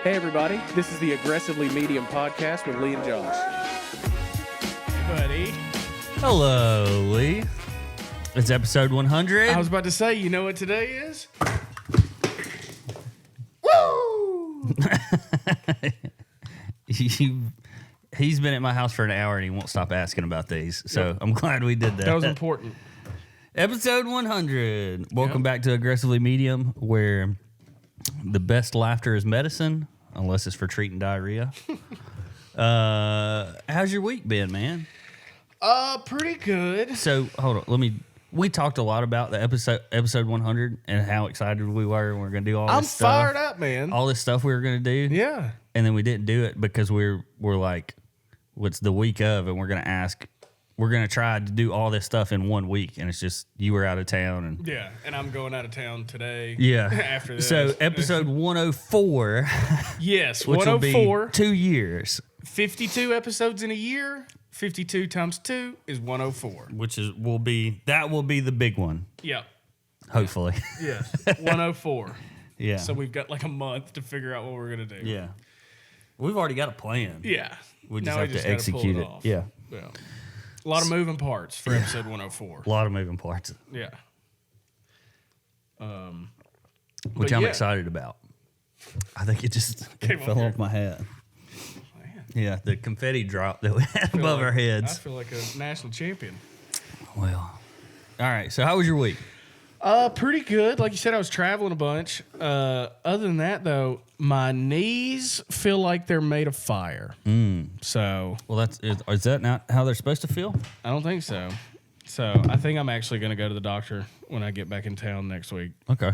Hey everybody, this is the Aggressively Medium podcast with Lee and Josh. Hey buddy. Hello, Lee. It's episode 100. I was about to say, you know what today is? Woo! He's been at my house for an hour and he won't stop asking about these. So Yep. I'm glad we did that. That was important. Episode 100. Welcome back to Aggressively Medium, where the best laughter is medicine, unless it's for treating diarrhea. How's your week been, man? Pretty good. So hold on, we talked a lot about the episode 100 and how excited we were, and we're gonna do all this stuff. I'm fired up, man. All this stuff we were gonna do. Yeah. And then we didn't do it because we're like, what's the week of, and we're gonna try to do all this stuff in 1 week, and it's just you were out of town, and Yeah, and I'm going out of town today. yeah. After this. So episode 104, yes, which will be 104. 2 years, 52 episodes in a year. 52 times 2 is 104. which will be the big one, Yep. hopefully. Yeah. 104. Yeah. So we've got like a month to figure out what we're gonna do. Yeah. We've already got a plan. Yeah. We just Now have to gotta execute pull it. off. Yeah. Yeah. A lot of moving parts for episode 104. A lot of moving parts, Yeah. which But I'm yeah. excited about. I think it just Came fell off your- off my head. Man, Yeah, the confetti drop that we had I feel above like- our I heads. feel like a national champion. Well, all right. So, how was your week? Pretty good. Like you said, I was traveling a bunch. Other than that, though, my knees feel like they're made of fire. So Well, is that not how they're supposed to feel? I don't think so. So I think I'm actually going to go to the doctor when I get back in town next week. Okay.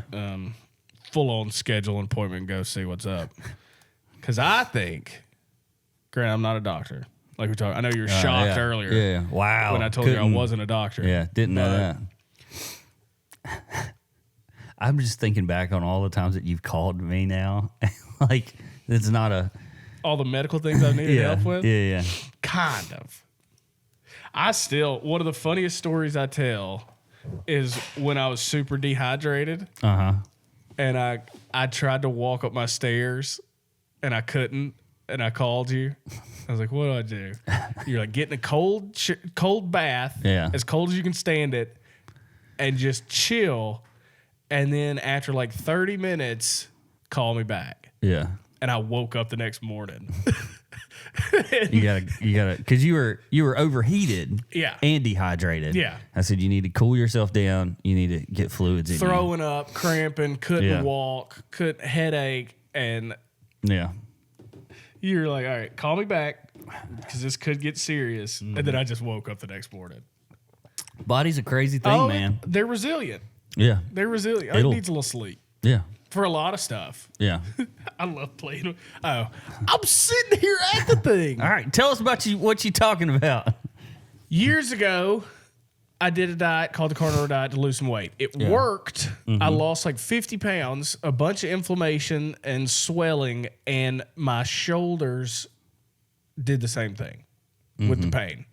Full on schedule an appointment and go see what's up. Because I think, granted, I'm not a doctor. Like we talked, I know you were shocked yeah. earlier. Yeah. Wow. When I told you I wasn't a doctor. Yeah. Didn't know But- that. I'm just thinking back on all the times that you've called me now. Like, it's not a. All the medical things I've needed Yeah. help with. Yeah. Kind of. One of the funniest stories I tell is when I was super dehydrated Uh huh. and I tried to walk up my stairs and I couldn't, and I called you. I was like, what do I do? You're like, get in a cold bath, Yeah. as cold as you can stand it, and just chill. And then after like 30 minutes, call me back. Yeah. And I woke up the next morning. You gotta, because you were overheated. Yeah. And dehydrated. Yeah. I said you need to cool yourself down. You need to get fluids in you. Throwing up, cramping, couldn't Yeah. walk, couldn't headache, and Yeah. you're like, all right, call me back because this could get serious. Mm-hmm. And then I just woke up the next morning. Body's a crazy thing, man. They're resilient. Yeah. They're resilient. It It'll- needs a little sleep Yeah. for a lot of stuff. Yeah. I love playing. Oh, I'm sitting here at the thing. All right. Tell us about what you talking about. Years ago, I did a diet called the carnivore diet to lose some weight. It worked. I lost like 50 pounds, a bunch of inflammation and swelling, and my shoulders did the same thing with the pain.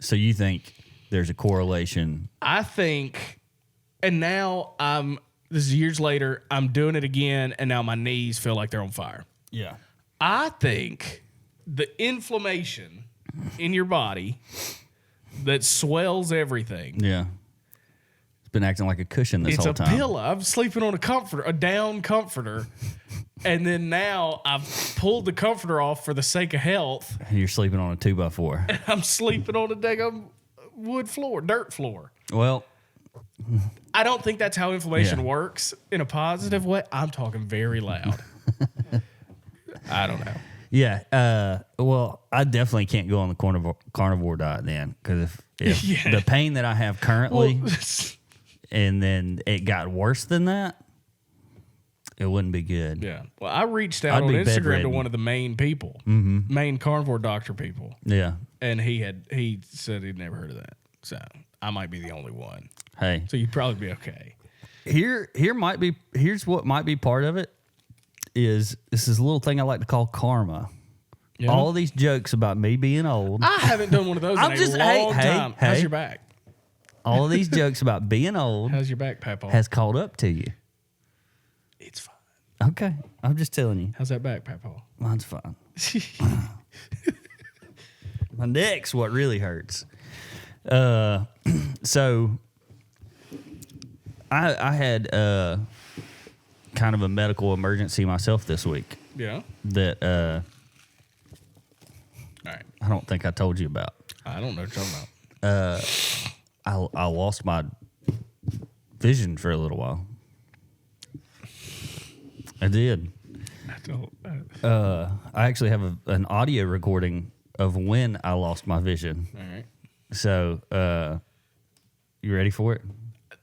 So you think there's a correlation? I think, and now this is years later, I'm doing it again, and now my knees feel like they're on fire. Yeah. I think the inflammation in your body that swells everything. Yeah. It's been acting like a cushion this It's whole a time. pillow. I'm sleeping on a down comforter. And then now I've pulled the comforter off for the sake of health. You're sleeping on a 2x4. I'm sleeping on a daggum dirt floor. Well, I don't think that's how inflammation Yeah. works in a positive way. I'm talking very loud. I don't know. yeah. Well, I definitely can't go on the carnivore diet then, because if Yeah. the pain that I have currently, Well, and then it got worse than that, it wouldn't be good. yeah. Well, I reached out I'd on be Instagram to bedridden. one of the main people, main carnivore doctor people, Yeah. and he said he'd never heard of that. So I might be the only one. Hey, So you'd probably be okay. here's what might be part of it. This is a little thing I like to call karma. Yeah. All these jokes about me being old. I haven't done one of those in a long time. How's hey. your back? All of these jokes about being old How's your back, Papa? has caught up to you. It's fine. Okay, I'm just telling you. How's that back, Papa? Mine's fine. My neck's what really hurts. So I had kind of a medical emergency myself this week Yeah. that All right. I don't think I told you about. I don't know what you're talking about. I lost my vision for a little while. I did. I don't. I actually have an audio recording of when I lost my vision. All right. So, you ready for it?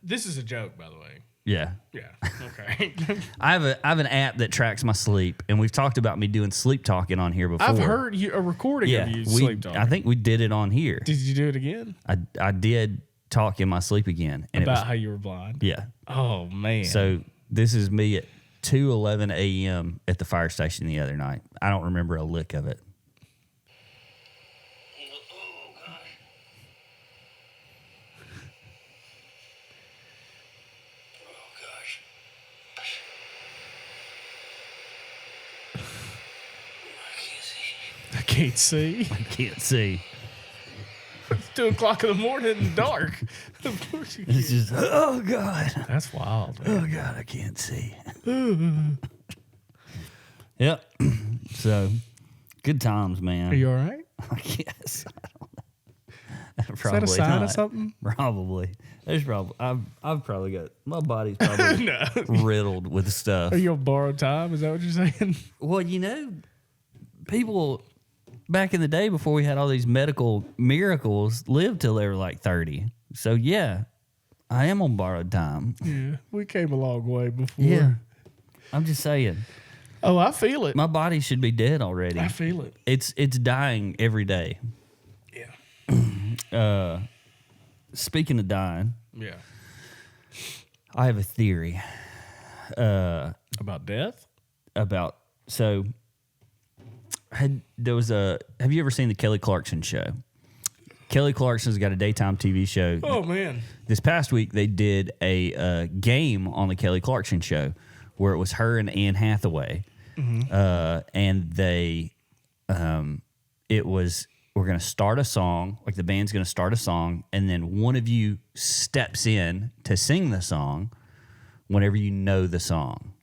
This is a joke, by the way. Yeah. Yeah. Okay. I have an app that tracks my sleep, and we've talked about me doing sleep talking on here before. I've heard a recording of you sleep talking. I think we did it on here. Did you do it again? I did talk in my sleep again, and About how you were blind? yeah. Oh, man. So this is me at 2:11 a.m. at the fire station the other night. I don't remember a lick of it. I can't see. I can't see. It's 2 o'clock in the morning and dark. Of course you It's can't. just, oh, God. That's wild. Man. Oh, God, I can't see. Yep. So, good times, man. Are you all right? I guess. I don't know. Is that a sign not. of something? Probably. There's probably. I've probably got my body's probably No. riddled with stuff. Are you on borrowed time? Is that what you're saying? Well, you know, people back in the day before we had all these medical miracles lived till they were like 30. So yeah, I am on borrowed time. Yeah. We came a long way before. Yeah. I'm just saying. Oh, I feel it. My body should be dead already. I feel it. It's dying every day. Yeah. Speaking of dying, Yeah. I have a theory About death? about have you ever seen the Kelly Clarkson show? Kelly Clarkson's got a daytime TV show. Oh, man. This past week they did a game on the Kelly Clarkson show where it was her and Anne Hathaway. And they we're going to start a song, like the band's going to start a song, and then one of you steps in to sing the song whenever you know the song.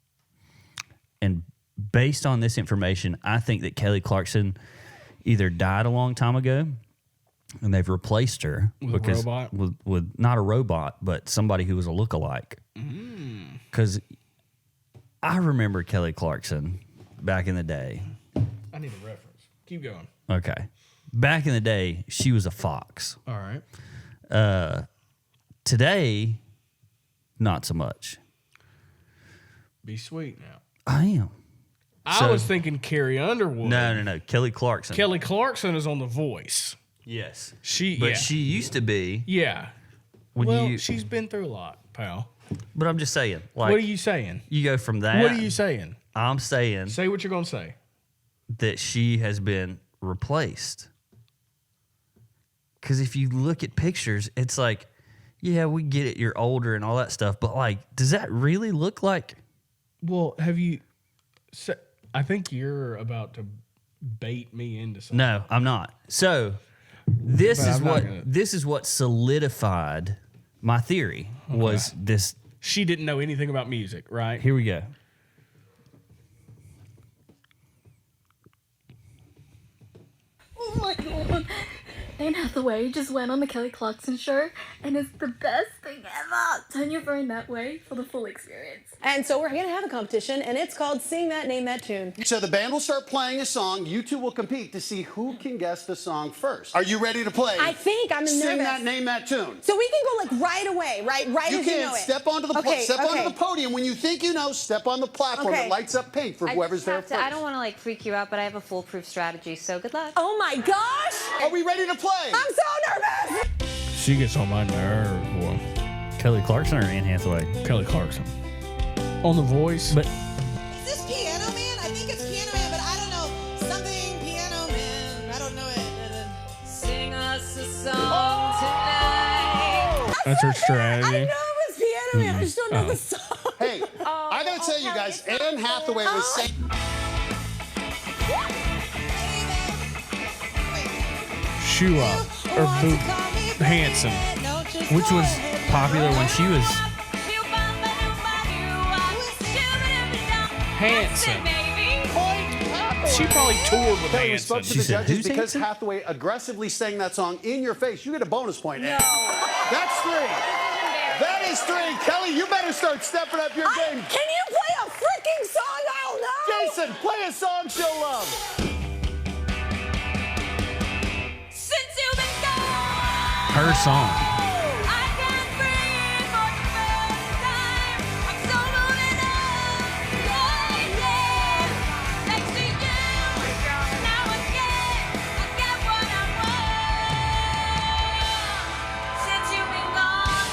And based on this information, I think that Kelly Clarkson either died a long time ago and they've replaced her With a robot? with not a robot, but somebody who was a lookalike. Because I remember Kelly Clarkson back in the day. I need a reference. Keep going. Okay. Back in the day, she was a fox. All right. Today, not so much. Be sweet now. I am. I was thinking Carrie Underwood. No. Kelly Clarkson. Kelly Clarkson is on The Voice. Yes. She used to be. Yeah. When Well, she's been through a lot, pal. But I'm just saying. Like, What are you saying? you go from that. What are you saying? I'm saying Say what you're going to say. that she has been replaced. Because if you look at pictures, it's like, yeah, we get it, you're older and all that stuff, but like, does that really look like? Well, have you... I think you're about to bait me into something. No, I'm not. So this But is I'm not what gonna- this is what solidified my theory was this. She didn't know anything about music, right? Here we go. Oh my god. Anne Hathaway just went on the Kelly Clarkson show, and it's the best thing ever. Turn your phone that way for the full experience. And so we're going to have a competition, and it's called Sing That, Name That Tune. So the band will start playing a song. You two will compete to see who can guess the song first. Are you ready to play? I think I'm nervous. Sing That, Name That Tune. So we can go like right away, right You as you can know it. step onto the onto the podium. When you think you know, step on the platform. Okay. It lights up pink for whoever's there first. I don't want to like freak you out, but I have a foolproof strategy. So good luck. Oh my gosh! Are we ready to play? I'm so nervous! She gets on my nerves, boy. Kelly Clarkson or Anne Hathaway? Kelly Clarkson. On The Voice. But Is this Piano Man? I think it's Piano Man, but I don't know. Something Piano Man. I don't know it. Sing us a song tonight. That's her strategy. I know it was Piano Man. I just don't know the song. Hey, I gotta gotta tell you guys, Anne Hathaway was saying. Shoe Up or Boot Hanson. Which was popular when she was. Hanson. She probably toured with Kelly, we spoke Hanson. to the said, judges "Who's because Hanson?" Hathaway aggressively sang that song in your face. You get a bonus point, Anne. That's 3. That is 3. Kelly, you better start stepping up your game. Can you play a freaking song I'll know? Jason, play a song she'll love. Since you've been gone, Her song. I can't breathe for the first time. I'm so moving on. Yeah. Next to you, now again, I get what I want. Since you've been gone.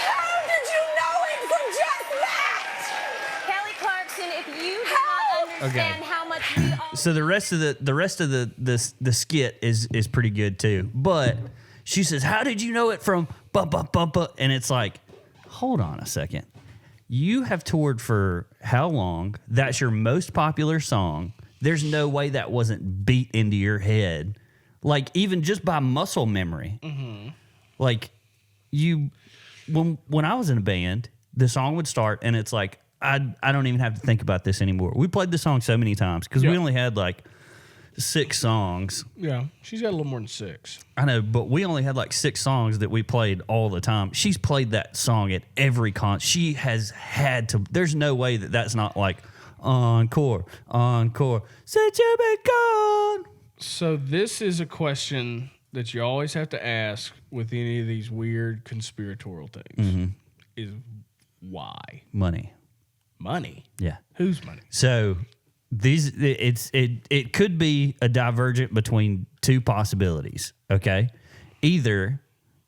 How did you know it from just that? Kelly Clarkson, if you do not understand how much we all So the rest of the skit is pretty good too. But she says, "How did you know it from bump bump bump?" And it's like, hold on a second. You have toured for how long? That's your most popular song. There's no way that wasn't beat into your head, like even just by muscle memory. Like you, when I was in a band, the song would start and it's like I don't even have to think about this anymore. We played the song so many times because we only had like 6 songs. Yeah, she's got a little more than 6. I know, but we only had like 6 songs that we played all the time. She's played that song at every con. She has had to. There's no way that that's not like encore, encore. Since you've been gone. So this is a question that you always have to ask with any of these weird conspiratorial things. Is why? Money. Money. Yeah. Whose money? So it could be a divergent between 2 possibilities. Okay, either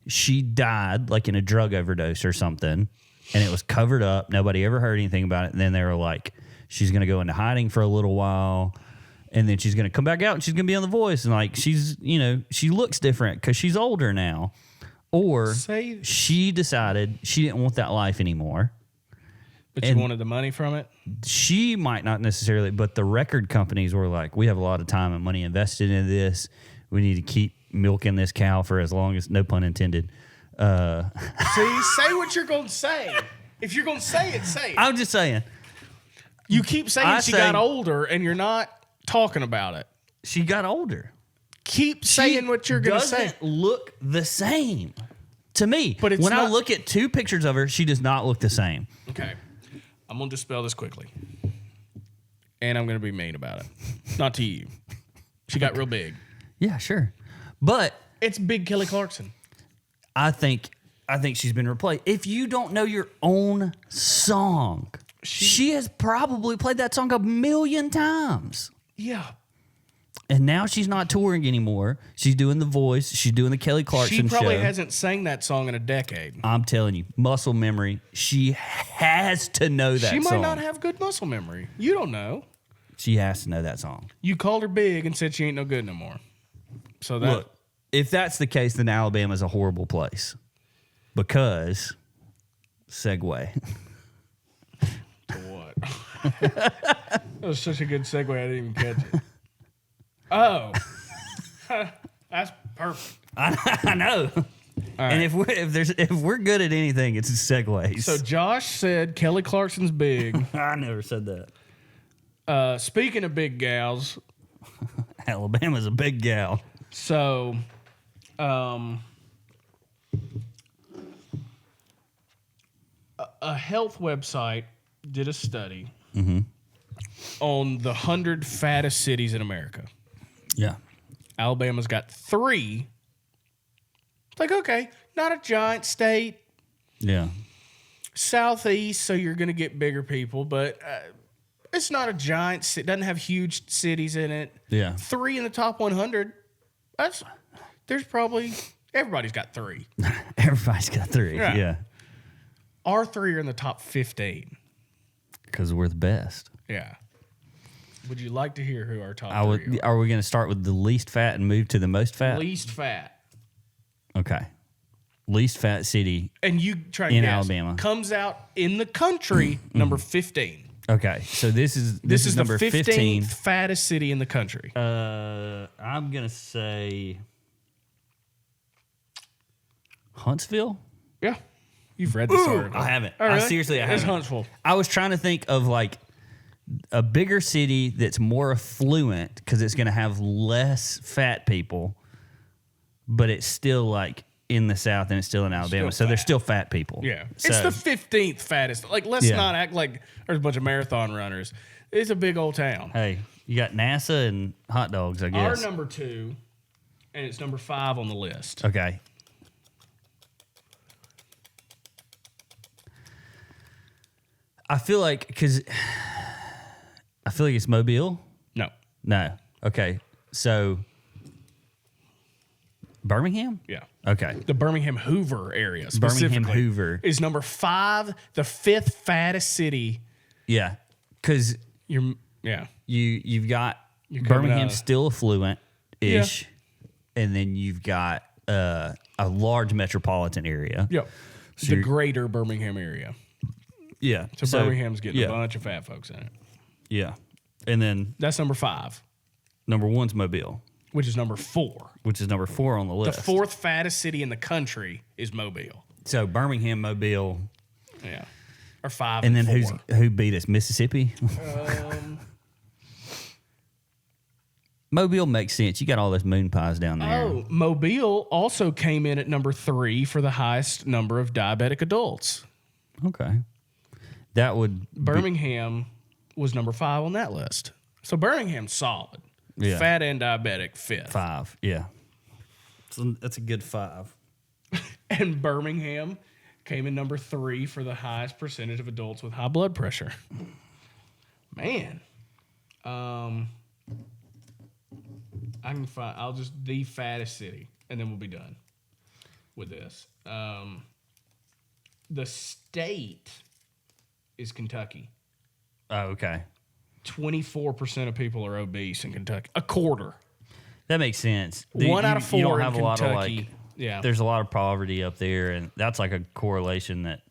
she died like in a drug overdose or something, and it was covered up. Nobody ever heard anything about it. And then they were like, she's going to go into hiding for a little while, and then she's going to come back out and she's going to be on The Voice, and like she's she looks different because she's older now, or she decided she didn't want that life anymore. But you wanted the money from it? She might not necessarily, but the record companies were like, we have a lot of time and money invested in this. We need to keep milking this cow for as long as, no pun intended. See, say what you're going to say. If you're going to say it, say it. I'm just saying. You keep saying she got older and you're not talking about it. She got older. Keep saying what you're going to say. Doesn't look the same to me. But it's when I not- look at 2 pictures of her, she does not look the same. Okay. I'm going to dispel this quickly. And I'm going to be mean about it. Not to you. She got real big. Yeah, sure. But It's big Kelly Clarkson. I think she's been replaced. If you don't know your own song, she has probably played that song 1,000,000 times. Yeah. And now she's not touring anymore. She's doing The Voice. She's doing the Kelly Clarkson She probably show. hasn't sang that song in a decade. I'm telling you, muscle memory. She has to know that She song. might not have good muscle memory. You don't know. She has to know that song. You called her big and said she ain't no good no more. So that Look, if that's the case, then Alabama's a horrible place. Because, segue. what? That was such a good segue. I didn't even catch it. Oh, that's perfect. I know. And if we're good at anything, it's segues. So Josh said Kelly Clarkson's big. I never said that. Speaking of big gals, Alabama's a big gal. so a health website did a study on the 100 fattest cities in America. Yeah. Alabama's got 3. It's like, okay, not a giant state. Yeah. Southeast, so you're going to get bigger people, but it's not a giant city. It doesn't have huge cities in it. Yeah. 3 in the top 100. There's probably, everybody's got 3. Everybody's got 3. Yeah. Yeah. Our 3 are in the top 15. Because we're the best. Yeah. Would you like to hear who our top 3 Are we going to start with the least fat and move to the most are? fat? Least fat. Okay. least fat city. And you try and In guess. Alabama. Comes out in the country number 15. Okay, so this is This is number the 15th 15. fattest city in the country. I'm gonna say Huntsville. Yeah. You've read this article. I haven't. Oh, really? I seriously, I It's haven't. Huntsville. I was trying to think of like a bigger city that's more affluent because it's going to have less fat people, but it's still like in the South and it's still in Alabama. Still So there's fat. still fat people. Yeah. So, It's the 15th fattest. Like, let's Yeah. not act like there's a bunch of marathon runners. It's a big old town. hey, you got NASA and hot dogs, I Our guess. number 2, and it's number 5 on the list. Okay. I feel like it's Mobile. No. No. Okay. So Birmingham? Yeah. Okay. The Birmingham Hoover area Birmingham specifically Hoover. is number 5, the 5th fattest city. Yeah. Cuz Yeah. you've got You're coming Birmingham out of- still affluent ish. And then you've got a large metropolitan area. Yep. So The you're- greater Birmingham area. Yeah. So, Birmingham's getting yeah. a bunch of fat folks in it. Yeah. And then That's number 5, number 1's Mobile, which is number 4. which is number 4 on the The list. 4th fattest city in the country is Mobile. So Birmingham, Mobile, Yeah. Or 5 and and then 4. who beat us? Mississippi. Mobile makes sense. You got all those moon pies down there. Oh, Mobile also came in at number 3 for the highest number of diabetic adults. Okay. That would Birmingham was number 5 on that list. So Birmingham's solid. Yeah. Fat and diabetic 5th. 5. Yeah. So that's a good 5. And Birmingham came in number 3 for the highest percentage of adults with high blood pressure. Man. I can find, I'll just, the fattest city, and then we'll be done with this. The state is Kentucky. Oh, okay. 24% of people are obese in Kentucky. A quarter. That makes sense. 1 out of 4 You don't in have a Kentucky. lot of like. Yeah. There's a lot of poverty up there, and that's like a correlation that.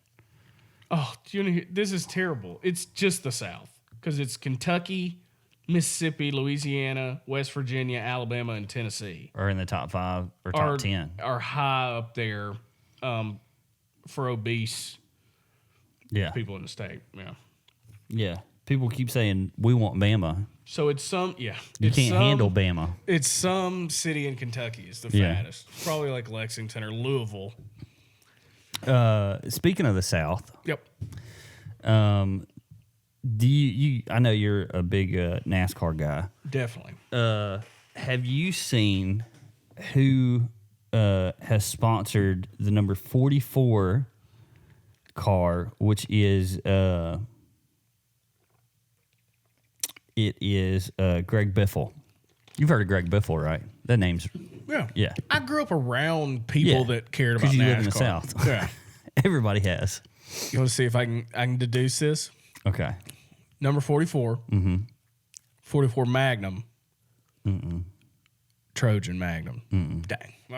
Oh, do you want to hear? This is terrible. It's just the South because it's Kentucky, Mississippi, Louisiana, West Virginia, Alabama, and Tennessee Are in the top 5 or top 10. are high up there for obese Yeah. people in the state. Yeah. Yeah. People keep saying we want Bama. So it's some You You can't handle Bama. It's some city in Kentucky is the Yeah. fattest. Probably like Lexington or Louisville. Speaking of the South, Yep. do you I know you're a big NASCAR guy. Definitely. Have you seen who has sponsored the number 44 car, which is it is Greg Biffle. You've heard of Greg Biffle, right? That name's yeah. I grew up around people Yeah. that cared 'Cause about you NASCAR. live in the South. Yeah. Everybody has. You want to see if I can deduce this? Okay. Number 44. Mm-hmm. 44 Magnum. Trojan Magnum. Dang. All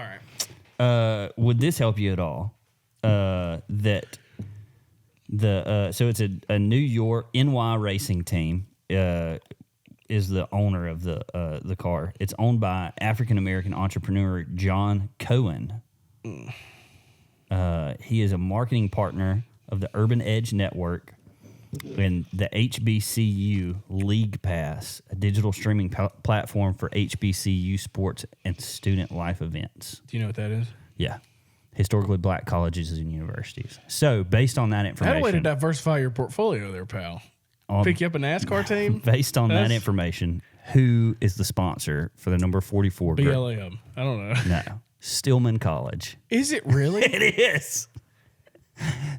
right. Would this help you at all? That the so it's a New York NY racing team is the owner of the car. It's owned by African American entrepreneur John Cohen. He is a marketing partner of the Urban Edge Network and the HBCU League Pass, a digital streaming platform for HBCU sports and student life events. Do you know what that is? Yeah. Historically black colleges and universities. So, based on that Had a information, way to diversify your portfolio there, pal. Pick you up a NASCAR team? based on that That's- information, who is the sponsor for the number 44? BLM. I don't know. No. Stillman College. Is it really? It is.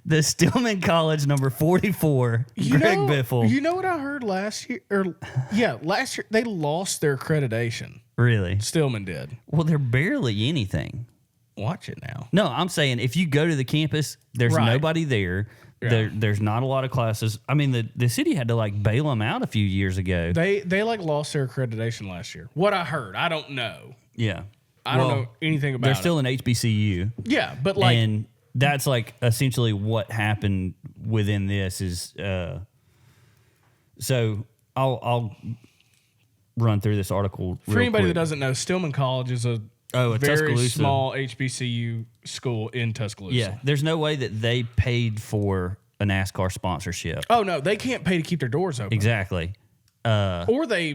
The Stillman College number 44, Greg Biffle. You know what I heard last year? Last year they lost their accreditation. Really? Stillman did. Well, they're barely anything. Watch it now. No, I'm saying if you go to the campus, there's Right. nobody there. Yeah. There's not a lot of classes. I mean, the city had to like bail them out a few years ago. They like lost their accreditation last year. What I heard, I don't know. Yeah. I don't know anything about They're it. still in HBCU. Yeah, but like, And that's like essentially what happened within this is. So I'll run through this article for real anybody quick. that doesn't know, Stillman College is a a very Tuscaloosa. small HBCU school in Tuscaloosa. Yeah, there's no way that they paid for a NASCAR sponsorship. Oh no, they can't pay to keep their doors open. Exactly. Or they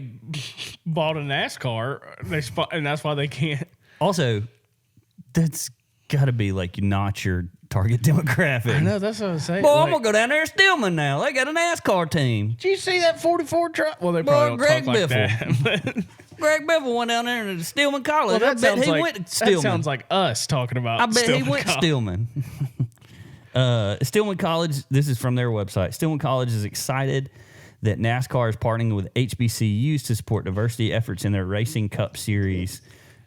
bought a NASCAR. And that's why they can't. Also, that's got to be like not your target demographic. I know, that's what I was saying. Boy, Like, I'm gonna go down there to Stillman now. They got a NASCAR team. did you see that 44 truck? Well, they probably don't Greg talk like Biffle. that. Greg Bevel went down there to Stillman College. Well, I bet he went to Stillman. that sounds like us talking about. I bet Stillman he went to College. Stillman. Stillman College, this is from their website. Stillman College is excited that NASCAR is partnering with HBCUs to support diversity efforts in their Racing Cup Series.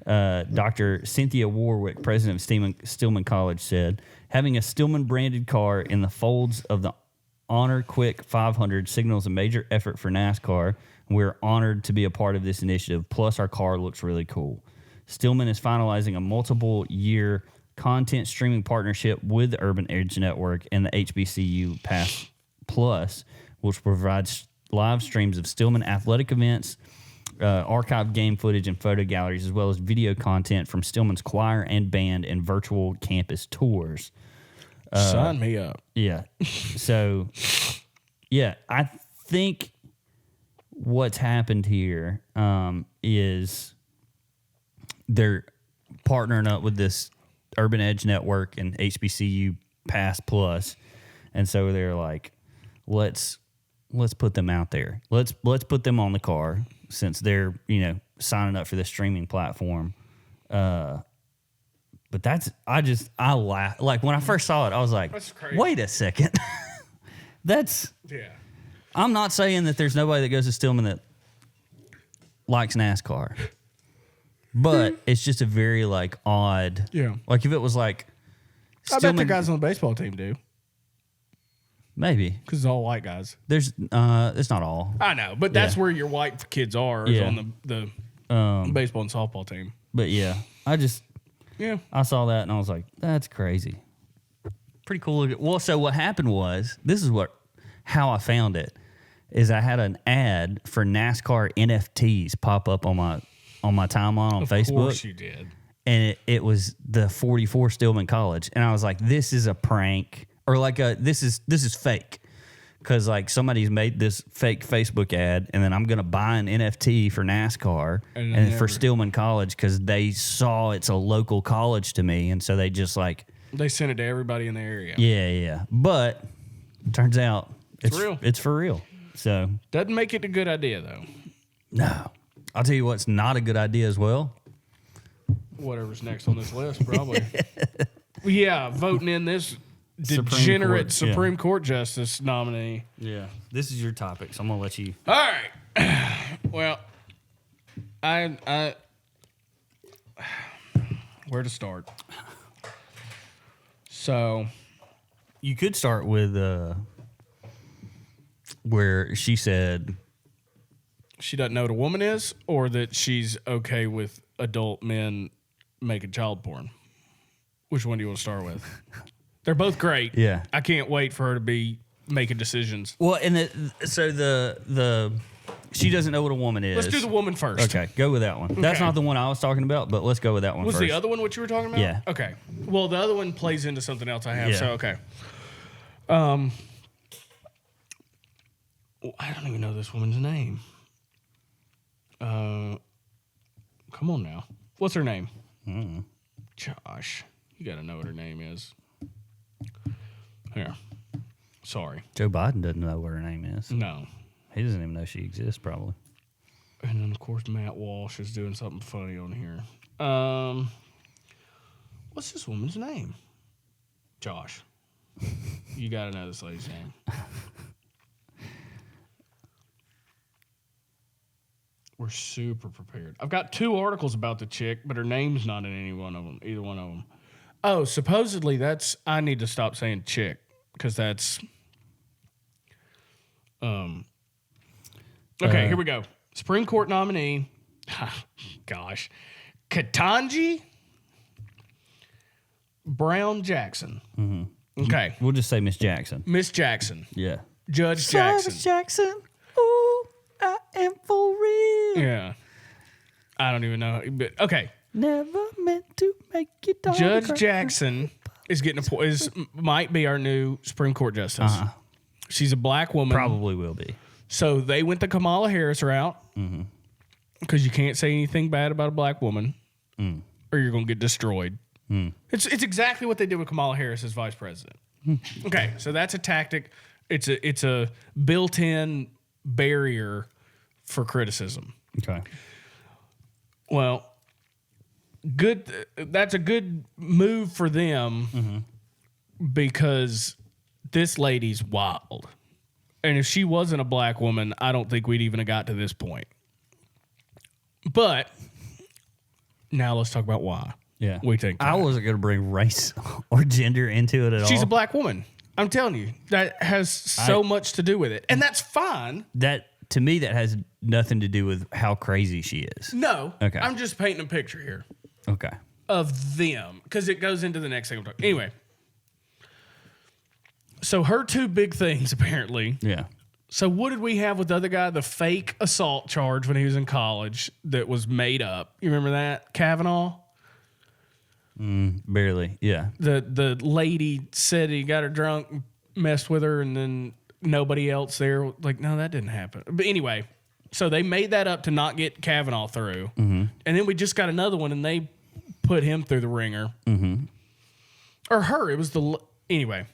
Dr. Cynthia Warwick, president of Stillman College, said, having a Stillman branded car in the folds of the Honor Quick 500 signals a major effort for NASCAR. We're honored to be a part of this initiative. Plus, our car looks really cool. Stillman is finalizing a multiple-year content streaming partnership with the Urban Edge Network and the HBCU Pass Plus, which provides live streams of Stillman athletic events, archived game footage and photo galleries, as well as video content from Stillman's choir and band and virtual campus tours. Sign me up. Yeah. So, yeah, I think what's happened here is they're partnering up with this Urban Edge Network and HBCU Pass Plus, and so they're like, let's put them out there. Let's put them on the car since they're signing up for this streaming platform. But I laugh. Like when I first saw it, I was like, That's crazy. wait a second. Yeah. I'm not saying that there's nobody that goes to Stillman that likes NASCAR, but it's just a very like odd. Yeah. Like if it was like, I bet the guys on the baseball team do. Maybe Because it's all white guys. it's not all, I know, but that's Yeah. where your white kids are is Yeah. on the baseball and softball team. but yeah, Yeah. I saw that and I was like, that's crazy. Pretty cool. Well, so what happened was, this is how I found it, is I had an ad for NASCAR NFTs pop up on my timeline on Facebook. Of course you did. And it was the 44 Stillman College. And I was like, this is a prank, or like this is fake. Because like somebody's made this fake Facebook ad, and then I'm gonna buy an NFT for NASCAR and for Stillman College because they saw it's a local college to me, and so they just like They sent it to everybody in the area. yeah. But turns out it's real. It's for real. So Doesn't make it a good idea though. no, I'll tell you what's not a good idea as well. Whatever's next on this list, probably. Yeah, voting in this Supreme degenerate Court, yeah. Supreme Court justice nominee. Yeah, this is your topic, so I'm gonna let you. All right. Well, I where to start? So You could start with where she said she doesn't know what a woman is, or that she's okay with adult men making child porn. Which one do you want to start with? They're both great. Yeah. I can't wait for her to be making decisions. well, and the she doesn't know what a woman is. Let's do the woman first. Okay, go with that one. That's Okay. not the one I was talking about, but let's go with that one Was first. the other one what you were talking about? Yeah. Okay. Well, the other one plays into something else I have. Yeah. So okay. I don't even know this woman's name. Come on now. What's her name? Josh. You got to know what her name is. Here. Sorry. Joe Biden doesn't know what her name is. No. He doesn't even know she exists, probably. And then of course Matt Walsh is doing something funny on here. What's this woman's name? Josh. You got to know this lady's name. We're super prepared. I've got 2 articles about the chick, but her name's not in either one of them. Oh, supposedly I need to stop saying chick because that's. Okay, here we go. Supreme Court nominee. Gosh. Ketanji Brown Jackson. Mm-hmm. Okay. We'll just say Miss Jackson. Miss Jackson. Yeah. Judge Jackson. Miss Jackson. Ooh, I am for real. Yeah. I don't even know. But okay. Never meant to make you talk. Judge Jackson is might be our new Supreme Court justice. She's a black woman. Probably will be. So they went the Kamala Harris route because you can't say anything bad about a black woman or you're going to get destroyed. It's exactly what they did with Kamala Harris as vice president. Okay, so that's a tactic. It's a built-in barrier for criticism. Okay. Well, good. That's a good move for them because this lady's wild. And if she wasn't a black woman, I don't think we'd even have got to this point. But now let's talk about why. Yeah. We think I wasn't going to bring race or gender into it at all. she's a black woman. I'm telling you, that has so much to do with it. And that's fine. That, to me, that has nothing to do with how crazy she is. No. Okay. I'm just painting a picture here Okay. of them because it goes into the next thing I'm talking. Anyway. So her two big things, apparently. Yeah. So what did we have with the other guy? The fake assault charge when he was in college that was made up. You remember that? Kavanaugh? Barely. Yeah. The lady said he got her drunk, messed with her, and then nobody else there. Like, no, that didn't happen. But anyway, so they made that up to not get Kavanaugh through. And then we just got another one, and they put him through the ringer. Or her. It was the... Anyway,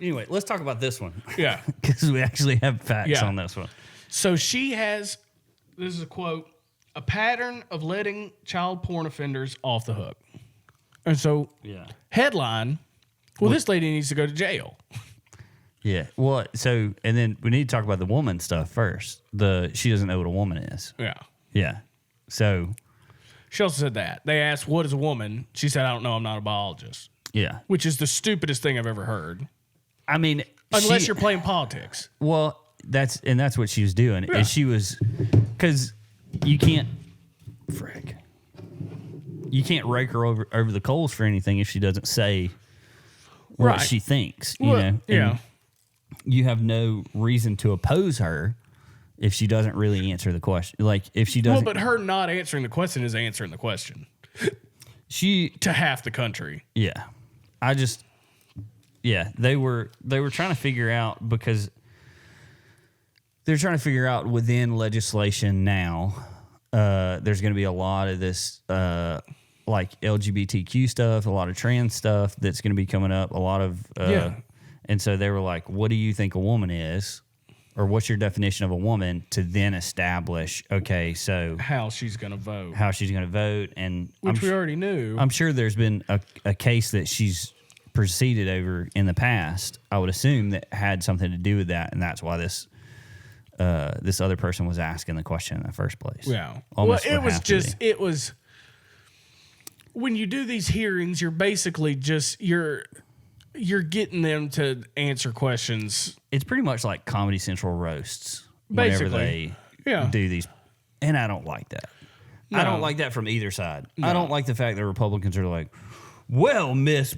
Let's talk about this one. yeah. Because we actually have facts on this one. So she has, this is a quote, a pattern of letting child porn offenders off the hook. And so, headline, well, this lady needs to go to jail. Yeah. Well, so, and then we need to talk about the woman stuff first. She doesn't know what a woman is. Yeah. Yeah. So. She also said that. They asked, what is a woman? She said, I don't know. I'm not a biologist. Yeah. Which is the stupidest thing I've ever heard. I mean. Unless you're playing politics. Well, that's what she was doing. Yeah. And she was, because you can't, frick. You can't rake her over the coals for anything if she doesn't say what she thinks, you know? And yeah. you have no reason to oppose her if she doesn't really answer the question. Like, if she doesn't... Well, but her not answering the question is answering the question. To half the country. Yeah. They were trying to figure out, because they're trying to figure out within legislation now, there's going to be a lot of this, like LGBTQ stuff, a lot of trans stuff that's going to be coming up, a lot of, and so they were like, what do you think a woman is? Or what's your definition of a woman, to then establish, okay, so how she's going to vote. And which we already knew. I'm sure there's been a case that she's proceeded over in the past, I would assume, that had something to do with that. And that's why this other person was asking the question in the first place. Yeah. Almost well, it was when you do these hearings, you're basically just, you're getting them to answer questions. It's pretty much like Comedy Central roasts Basically. whenever they do these. And I don't like that. No. I don't like that from either side. No. I don't like the fact that Republicans are like, well, Miss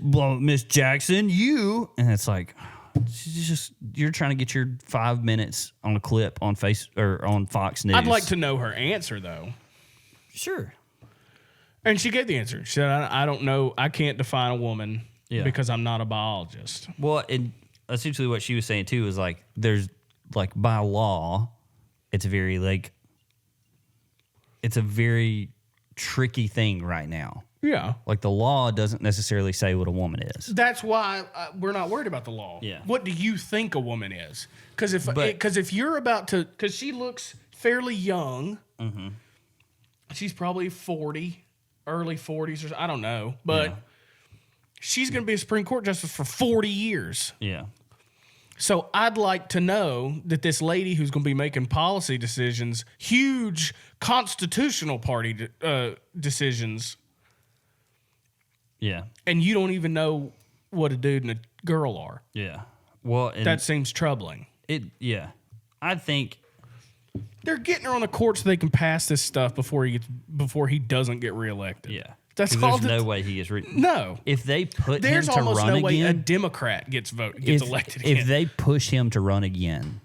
Jackson, you, and it's like, you're trying to get your 5 minutes on a clip on on Fox News. I'd like to know her answer, though. Sure. And she gave the answer. She said, I don't know. I can't define a woman because I'm not a biologist. Well, and essentially what she was saying, too, is like, there's, like, by law, it's a very tricky thing right now. Yeah. Like, the law doesn't necessarily say what a woman is. That's why we're not worried about the law. Yeah. What do you think a woman is? Because if you're about to, because she looks fairly young. Mm-hmm. She's probably 40, early 40s, or I don't know. But she's going to be a Supreme Court justice for 40 years. Yeah. So I'd like to know that this lady who's going to be making policy decisions, huge constitutional party decisions. Yeah. And you don't even know what a dude and a girl are. Yeah. Well, that seems troubling. I think They're getting her on the court so they can pass this stuff before he doesn't get reelected. Yeah. That's 'Cause all. There's no way he gets No. If they put There's him to almost run no way a again, Democrat gets elected again. if they push him to run again,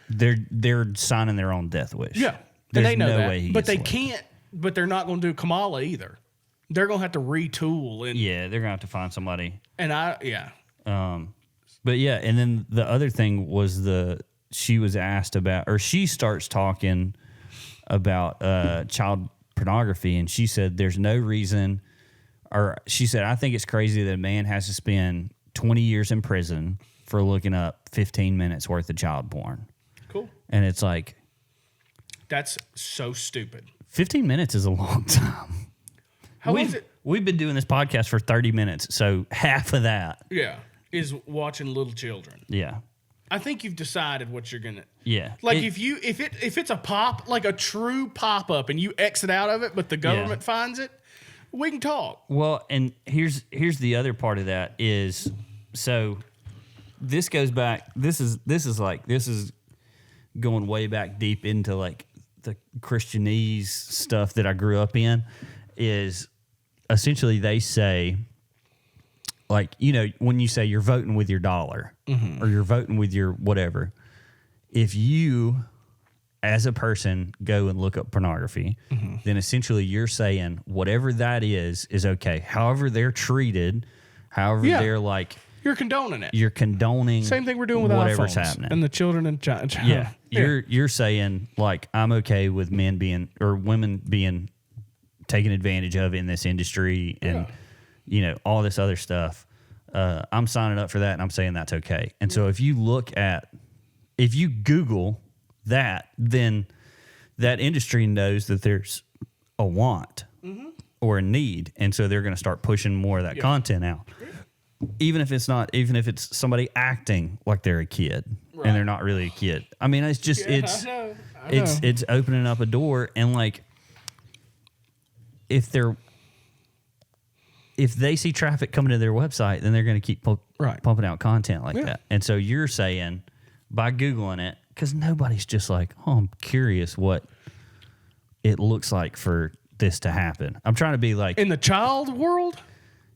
they're signing their own death wish. Yeah. There's And they know no that. way he But gets they elected. can't. But they're not going to do Kamala either. They're going to have to retool. And, Yeah, they're gonna have to find somebody. And But yeah, and then the other thing was she was asked about, or she starts talking about child pornography, and she said there's no reason, or she said, I think it's crazy that a man has to spend 20 years in prison for looking up 15 minutes worth of child porn. Cool. And it's like, That's so stupid. 15 minutes is a long time. How long is it? We've been doing this podcast for 30 minutes, so half of that. Yeah. Is watching little children. Yeah. I think you've decided what you're gonna. Yeah. Like if it's a pop, like a true pop up, and you exit out of it, but the government finds it, we can talk. Well, and here's the other part of that is, so this goes back. This is going way back deep into like the Christianese stuff that I grew up in. Is essentially they say, like, you know, when you say you're voting with your dollar or you're voting with your whatever, if you as a person go and look up pornography, then essentially you're saying whatever that is okay. However they're treated, however they're like, You're condoning it. you're condoning Same thing we're doing with whatever's iPhones happening. and the children and Yeah. You're saying like I'm okay with men being or women being taken advantage of in this industry and you know all this other stuff. I'm signing up for that and I'm saying that's okay. And so if you Google that, then that industry knows that there's a want or a need, and so they're going to start pushing more of that content out. Even if it's somebody acting like they're a kid and they're not really a kid. I mean, it's just I know. it's opening up a door, and like if they see traffic coming to their website, then they're going to keep pumping out content like that. And so you're saying by Googling it, because nobody's just like, oh, I'm curious what it looks like for this to happen. I'm trying to be like In the child world?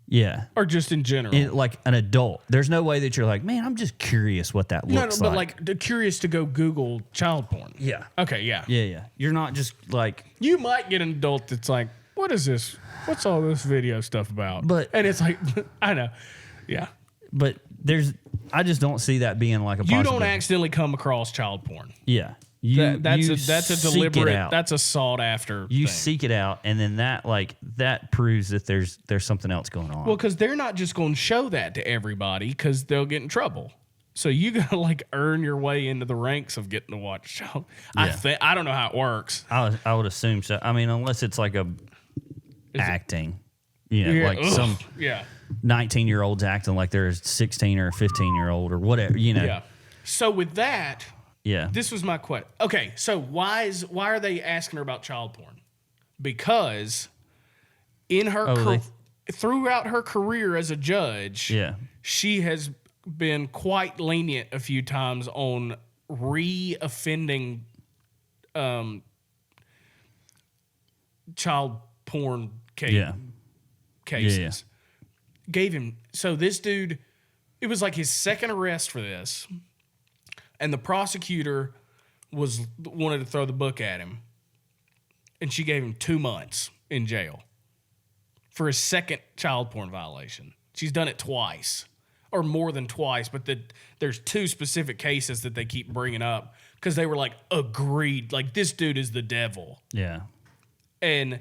yeah. Or just in general? Like an adult. There's no way that you're like, man, I'm just curious what that looks but like. like curious to go Google child porn. Yeah. Okay, yeah. Yeah. You're not just like, You might get an adult that's like, what is this? What's all this video stuff about? And it's like, I know. Yeah. but I just don't see that being like a You possibility. don't accidentally come across child porn. Yeah. That's a seek deliberate, it out. that's a sought after You thing. seek it out, and then that proves that there's something else going on. Well, because they're not just going to show that to everybody because they'll get in trouble. So you got to like earn your way into the ranks of getting to watch child. Yeah. I don't know how it works. I would assume so. I mean, unless it's like acting, like some 19-year-old's acting like they're a 16 or a 15-year-old or whatever, Yeah. So with that, Yeah. this was my question. Okay, so why are they asking her about child porn? Because in her throughout her career as a judge, she has been quite lenient a few times on re-offending child porn cases. Gave him this dude, it was like his second arrest for this. And the prosecutor wanted to throw the book at him. And she gave him 2 months in jail for his second child porn violation. She's done it twice, or more than twice, but there's 2 specific cases that they keep bringing up because they were like agreed, like this dude is the devil. Yeah. And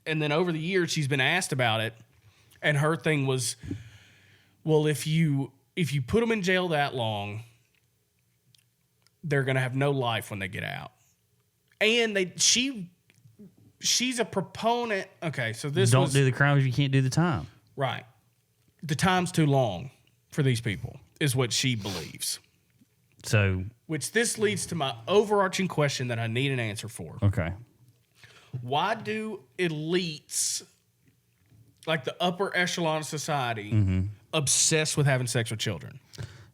then over the years she's been asked about it, and her thing was, well, if you put them in jail that long, they're going to have no life when they get out. And she's a proponent. Okay, so this Don't do the crime if you can't do the time. Right. The time's too long for these people is what she believes. So, which this leads to my overarching question that I need an answer for. Okay. Why do elites, like the upper echelon of society, obsess with having sex with children?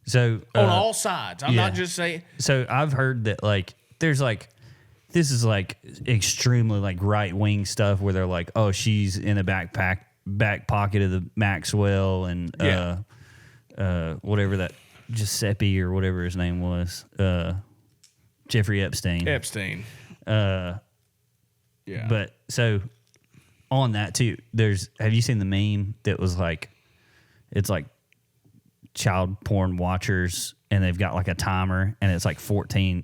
So on all sides. I'm not just saying. So I've heard that like there's like, this is like extremely like right wing stuff where they're like, oh, she's in the back pocket of the Maxwell and whatever that Giuseppe or whatever his name was, Jeffrey Epstein. Yeah. But so on that too, have you seen the meme that was like, it's like child porn watchers and they've got like a timer and it's like 14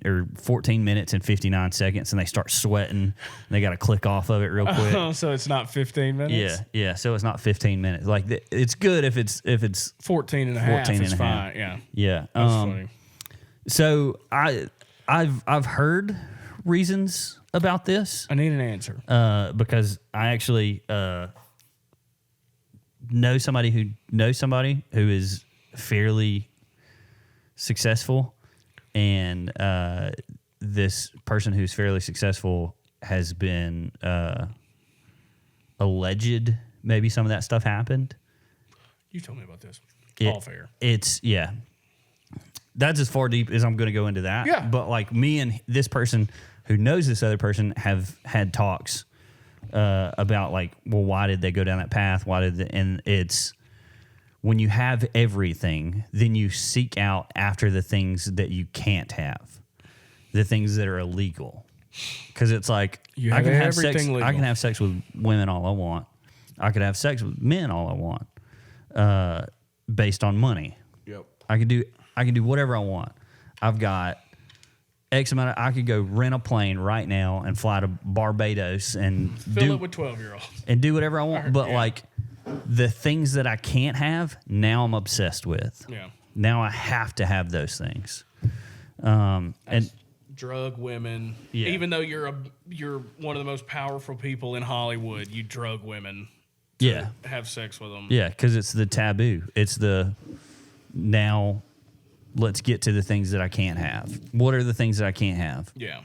minutes and 59 seconds and they start sweating and they got to click off of it real quick. Oh, so it's not 15 minutes? Yeah. So it's not 15 minutes. Like it's good if it's 14 and a half. 14 It's and a half. fine. Yeah. Yeah. That's funny. So I've heard reasons about this. I need an answer. Because I actually know somebody who is fairly successful, and this person who's fairly successful has been alleged. Maybe some of that stuff happened. You told me about this. All fair. That's as far deep as I'm going to go into that. Yeah. But like me and this person who knows this other person have had talks about like, well, why did they go down that path? And it's when you have everything, then you seek out after the things that you can't have, the things that are illegal. Because it's like You I have can have sex. everything legal. I can have sex with women all I want. I could have sex with men all I want, based on money. Yep. I can do whatever I want. I've got X amount. I could go rent a plane right now and fly to Barbados and Fill it with 12-year-olds. and do whatever I want. But Yeah. like the things that I can't have, now I'm obsessed with. Yeah. Now I have to have those things. And Drug women. Yeah. Even though you're one of the most powerful people in Hollywood, you drug women to yeah, have sex with them. yeah, because it's the taboo. It's the now. Let's get to the things that I can't have. What are the things that I can't have? Yeah.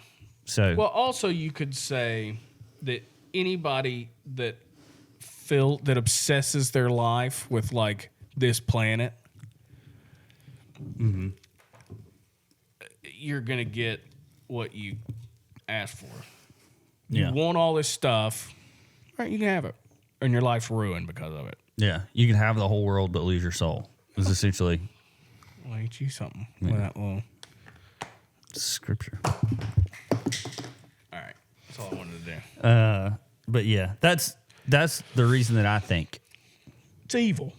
So Well, also you could say that anybody that obsesses their life with like this planet, you're gonna get what you asked for. You yeah, want all this stuff, right? You can have it, and your life's ruined because of it. yeah, you can have the whole world but lose your soul. Is essentially Well, ain't you something? With that little. scripture. All right, that's all I wanted to do. But yeah, that's the reason that I think It's evil.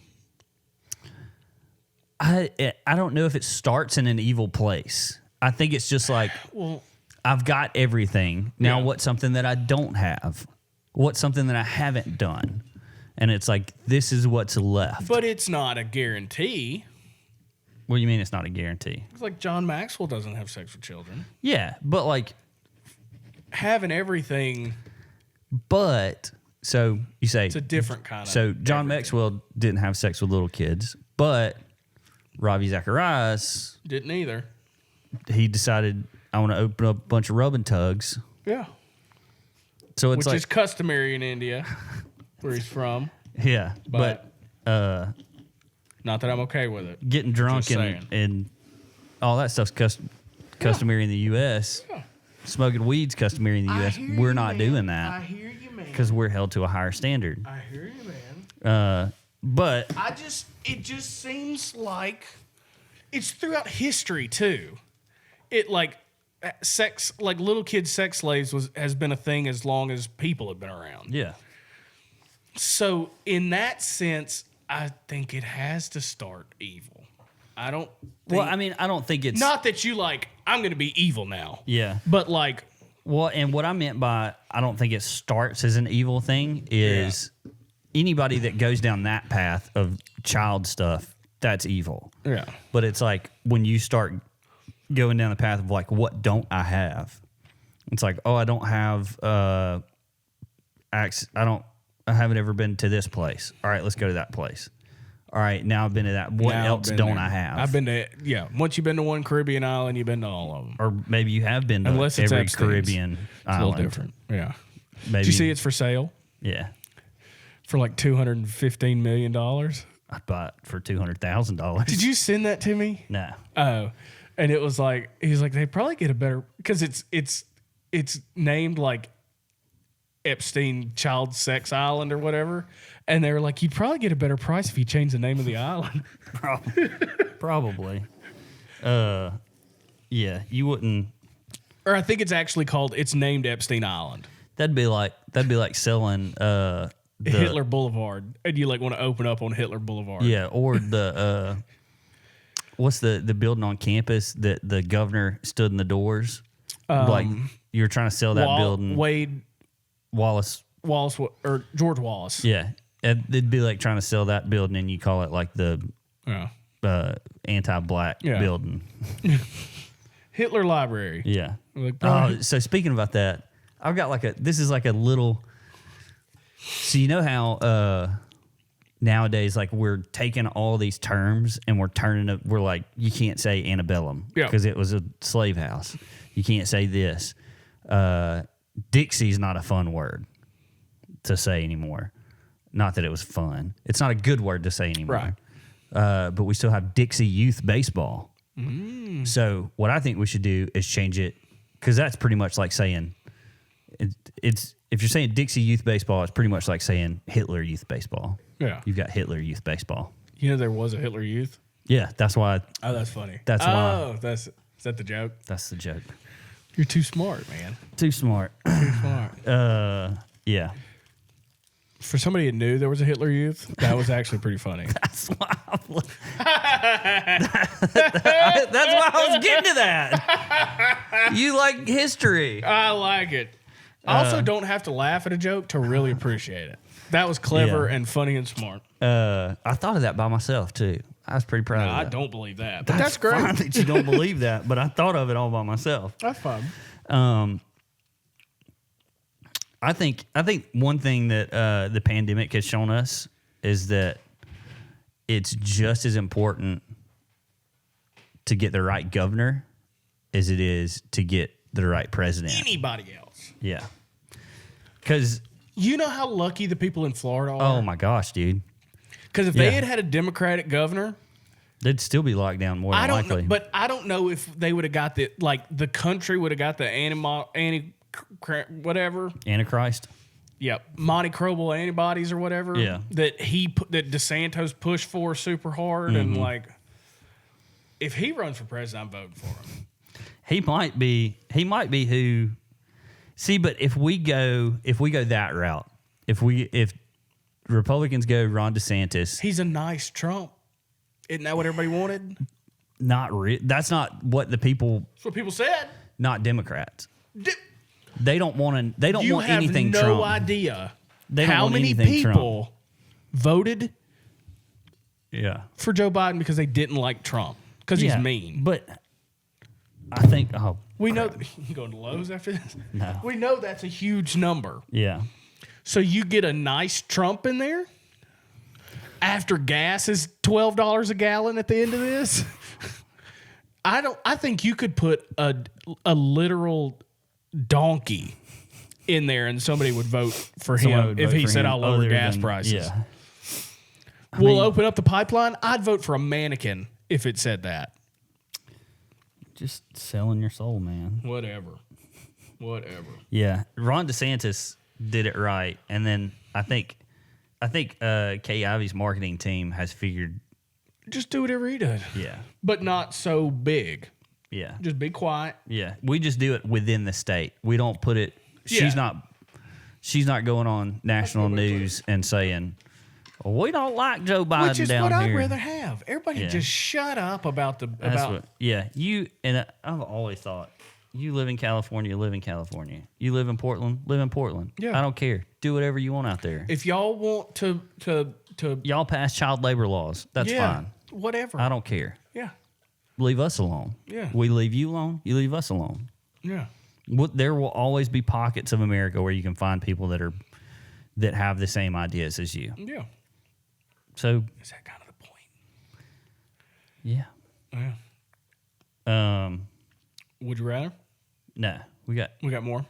I don't know if it starts in an evil place. I think it's just like, Well, I've got everything. Now Yeah. what's something that I don't have? What's something that I haven't done? And it's like, this is what's left. but it's not a guarantee. What do you mean it's not a guarantee? It's like John Maxwell doesn't have sex with children. Yeah, but like, Having everything, so you say, it's a different kind of. so John everything. Maxwell didn't have sex with little kids, but Ravi Zacharias, Didn't either. he decided, I want to open up a bunch of rub and tugs. Yeah. So it's Which like, is customary in India, where he's from. yeah, but Not that I'm okay with it. getting drunk Just saying. and all that stuff's customary in the U.S. Yeah. Smoking weed's customary in the U.S. We're not doing I that hear you, man. because we're held to a higher standard. I hear you, man. But It just seems like it's throughout history too. It like sex, like little kid sex slaves has been a thing as long as people have been around. yeah, So in that sense, I think it has to start evil. I don't. Think, well, I mean, I don't think it's not that you like. I'm going to be evil now. Yeah. But like, Well, and what I meant by I don't think it starts as an evil thing is anybody that goes down that path of child stuff, that's evil. yeah, But it's like when you start going down the path of like, what don't I have? It's like, oh, I don't have I haven't ever been to this place. All right, let's go to that place. All right, now I've been to that. What Now I've else been don't there. I have? I've been to Once you've been to one Caribbean island, you've been to all of them. or maybe you have been to Unless it's every Epstein's. Caribbean It's a island. little different. Yeah. Maybe, Did you see it's for sale Yeah, for like $215 million? I'd buy it for $200,000. Did you send that to me? No. Oh, And it was like, he's like, they probably get a better, because it's named like Epstein Child Sex Island or whatever. And they were like, you'd probably get a better price if you change the name of the island. Probably. Yeah, you wouldn't. Or I think it's actually it's named Epstein Island. That'd be like selling the Hitler Boulevard. And you like want to open up on Hitler Boulevard. Yeah, or the what's the building on campus that the governor stood in the doors? Like you're trying to sell that building. Wade Wallace or George Wallace. Yeah. It'd be like trying to sell that building and you call it like the anti-black building. Hitler Library. Yeah. Like, so speaking about that, I've got this is like a little, so you know how nowadays, like we're taking all these terms and we're like, you can't say antebellum because it was a slave house. You can't say this. Dixie's not a fun word to say anymore. Not that it was fun. It's not a good word to say anymore. Right. But we still have Dixie Youth Baseball. So what I think we should do is change it, because that's pretty much like saying it's if you're saying Dixie Youth Baseball, it's pretty much like saying Hitler Youth Baseball. Yeah. You've got Hitler Youth Baseball. You know there was a Hitler Youth? Yeah, that's why. Oh, that's funny. That's why. Oh, is that the joke? That's the joke. You're too smart, man. Too smart. Too smart. Yeah. For somebody that knew there was a Hitler Youth, that was actually pretty funny. That's why I was getting to that. You like history. I like it. I also don't have to laugh at a joke to really appreciate it. That was clever and funny and smart. I thought of that by myself too. I was pretty proud of that. I don't believe that, but that's great. Fine that you don't believe that, but I thought of it all by myself. That's fun. I think one thing that the pandemic has shown us is that it's just as important to get the right governor as it is to get the right president. Anybody else. Yeah. Because you know how lucky the people in Florida are? Oh my gosh, dude. Because if they had a Democratic governor, they'd still be locked down more than likely. But I don't know if they would have got the country would have got the whatever. Antichrist. Yep, monoclonal antibodies or whatever. Yeah. That DeSantis pushed for super hard and like, if he runs for president, I'm voting for him. He might be who. See, but if we go that route, if Republicans go Ron DeSantis, he's a nice Trump. Isn't that what everybody wanted? That's not what the people. That's what people said. Not Democrats. They don't want to. They don't want anything You Trump. have no idea They don't how want many anything people Trump. voted for Joe Biden because they didn't like Trump because he's mean. But I think we know. You going to Lowe's after this? No. We know that's a huge number. Yeah. So you get a nice Trump in there after gas is $12 a gallon at the end of this. I think you could put a literal donkey in there and somebody would vote for him if he said I'll lower gas prices. Yeah. We'll open up the pipeline. I'd vote for a mannequin if it said that. Just selling your soul, man. Whatever. Yeah. Ron DeSantis did it right, and then I think Kay Ivey's marketing team has figured. Just do whatever he does. Yeah. But not so big. Yeah. Just be quiet. Yeah. We just do it within the state. We don't put it. Yeah. She's not going on national news and saying, well, we don't like Joe Biden Which is down what here. I'd rather have. Everybody just shut up about the You and I've always thought, you live in California, live in California. You live in Portland, live in Portland. Yeah. I don't care. Do whatever you want out there. If y'all want to Y'all pass child labor laws. That's fine. Whatever. I don't care. Yeah. Leave us alone. Yeah. We leave you alone. You leave us alone. Yeah. There will always be pockets of America where you can find people that have the same ideas as you. Yeah. So Is that kind of the point? Yeah. Yeah. Would you rather? No. We got more?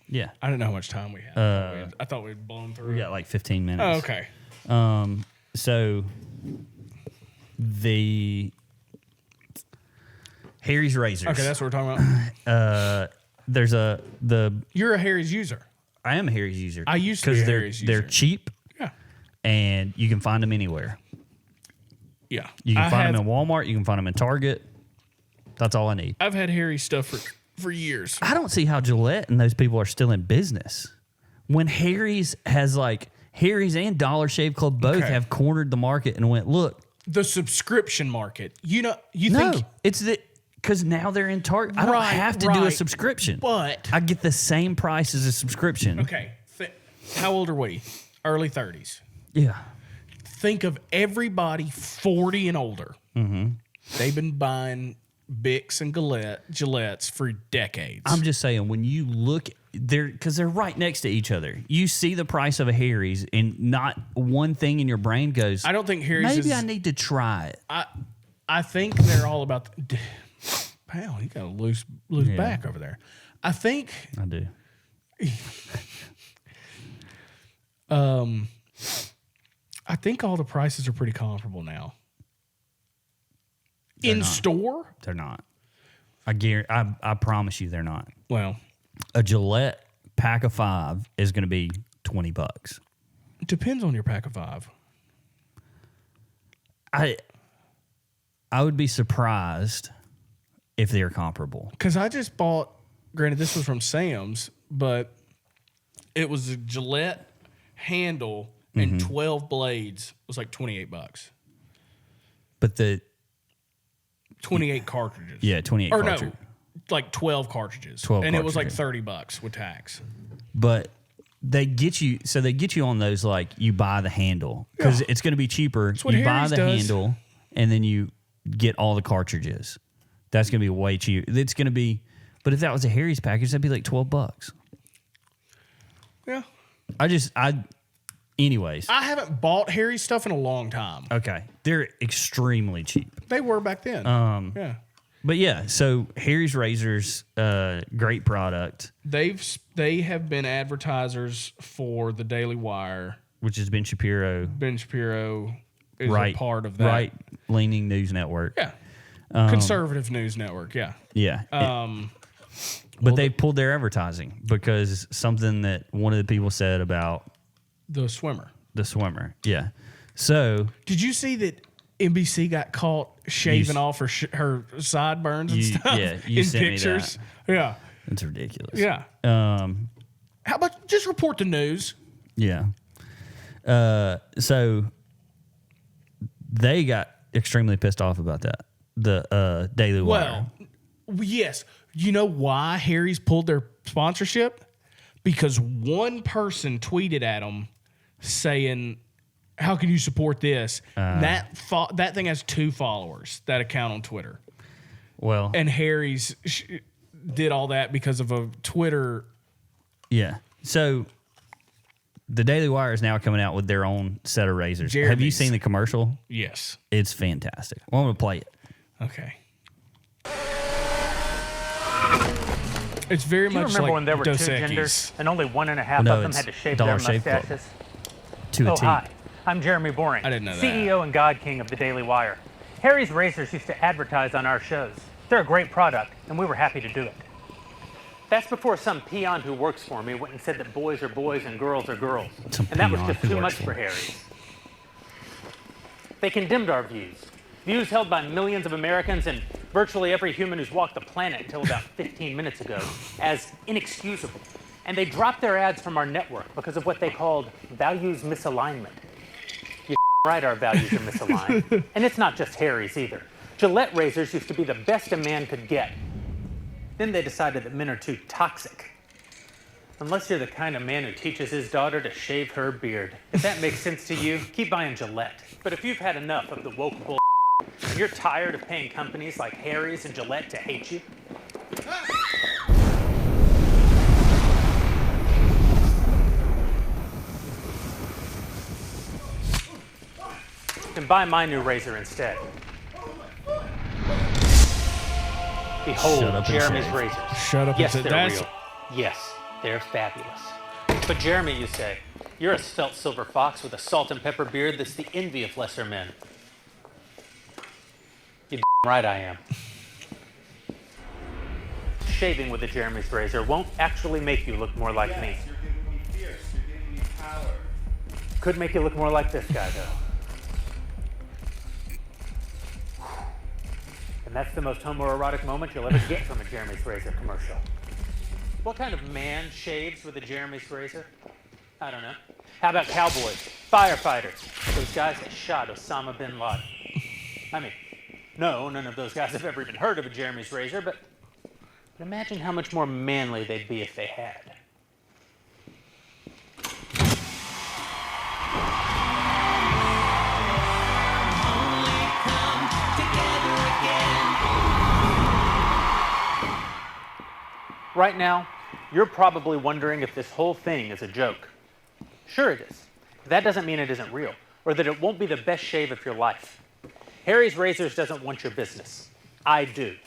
yeah. I didn't know how much time we had. I thought we'd blown through. We got like 15 minutes. Oh, okay. So Harry's razors. Okay, that's what we're talking about. There's You're a Harry's user. I am a Harry's user. I used to be a Harry's they're user. cheap Yeah. and you can find them anywhere. Yeah. You can find them in Walmart. You can find them in Target. That's all I need. I've had Harry's stuff for years. I don't see how Gillette and those people are still in business when Harry's and Dollar Shave Club both Okay. have cornered the market and went, look. The subscription market. You No, think it's because now they're in Target. I don't have to do a subscription, but I get the same price as a subscription. okay. How old are we? Early 30s. Yeah. Think of everybody 40 and older. Mm-hmm. They've been buying Bics and Gillettes for decades. I'm just saying, when you look because they're right next to each other, you see the price of a Harry's, and not one thing in your brain goes, I don't think Harry's maybe I need to try it. I think they're all about. Pal, you got a loose back over there. I think. I do. I think all the prices are pretty comparable now. In store? They're not. I promise you they're not. Well, A Gillette pack of 5 is going to be $20. it depends on your pack of 5. I would be surprised if they're comparable. Because I just bought, granted, this was from Sam's, but it was a Gillette handle and 12 blades. It was like $28. But the 28 cartridges. 28 Or cartridge. no, like 12 cartridges. 12 and it was like cartridges. $30 with tax. But they get you on those, like, you buy the handle because it's going to be cheaper. what You buy Harry's the does. handle and then you get all the cartridges. That's going to be way cheaper. It's going to be, but if that was a Harry's package, that'd be like $12. Yeah. Anyways. I haven't bought Harry's stuff in a long time. Okay. They're extremely cheap. They were back then. Yeah. But yeah, so Harry's razors, great product, They have been advertisers for the Daily Wire. which has been Shapiro. Ben Shapiro is Right. a part of that. Right leaning news network. Yeah. Conservative news network. Yeah. Yeah. But they pulled their advertising because something that one of the people said about The swimmer. the swimmer. Yeah. So Did you see that NBC got caught shaving You- off her sideburns and You- stuff yeah, you in sent me pictures? that. Yeah. it's ridiculous. Yeah. How about just report the news? Yeah. So they got extremely pissed off about that. The Daily Wire. Well, yes. You know why Harry's pulled their sponsorship? Because one person tweeted at them saying, "How can you support this?" That thing has 2 followers, that account on Twitter. Well, And Harry's did all that because of a Twitter. yeah. So the Daily Wire is now coming out with their own set of razors. Have you Jeremy's. seen the commercial? Yes. It's fantastic. Well, I'm going to play it. Okay. It's very Do you much remember like when there were 2 Dos Equis. genders and only 1.5 No, of them it's had to shave Dollar their Shave Club. mustaches? To a Oh, T. hi. I'm Jeremy Boring, I didn't know that. CEO and God King of the Daily Wire. Harry's Razors used to advertise on our shows. They're a great product, and we were happy to do it. That's before some peon who works for me went and said that boys are boys and girls are girls. Some And that was peon just who too works much for for Harry's. They condemned our views. Views held by millions of Americans and virtually every human who's walked the planet until about 15 minutes ago as inexcusable. And they dropped their ads from our network because of what they called values misalignment. You're right, our values are misaligned. And it's not just Harry's either. Gillette razors used to be the best a man could get. Then they decided that men are too toxic. Unless you're the kind of man who teaches his daughter to shave her beard. If that makes sense to you, keep buying Gillette. But if you've had enough of the woke bull and you're tired of paying companies like Harry's and Gillette to hate you, then buy my new razor instead. Behold, Shut up and Jeremy's shave. razors. Shut up Yes, and say they're that's real. Yes, they're fabulous. But Jeremy, you say, you're a svelte silver fox with a salt and pepper beard that's the envy of lesser men. You're right I am. shaving with a Jeremy's razor won't actually make you look more like me. You're giving me fierce. You're giving me power. Could make you look more like this guy, though. And that's the most homoerotic moment you'll ever get from a Jeremy's razor commercial. What kind of man shaves with a Jeremy's razor? I don't know. How about cowboys, firefighters, those guys that shot Osama bin Laden? I mean, no, none of those guys have ever even heard of a Jeremy's razor, but imagine how much more manly they'd be if they had. Right now, you're probably wondering if this whole thing is a joke. Sure it is. That doesn't mean it isn't real, or that it won't be the best shave of your life. Harry's Razors doesn't want your business. I do.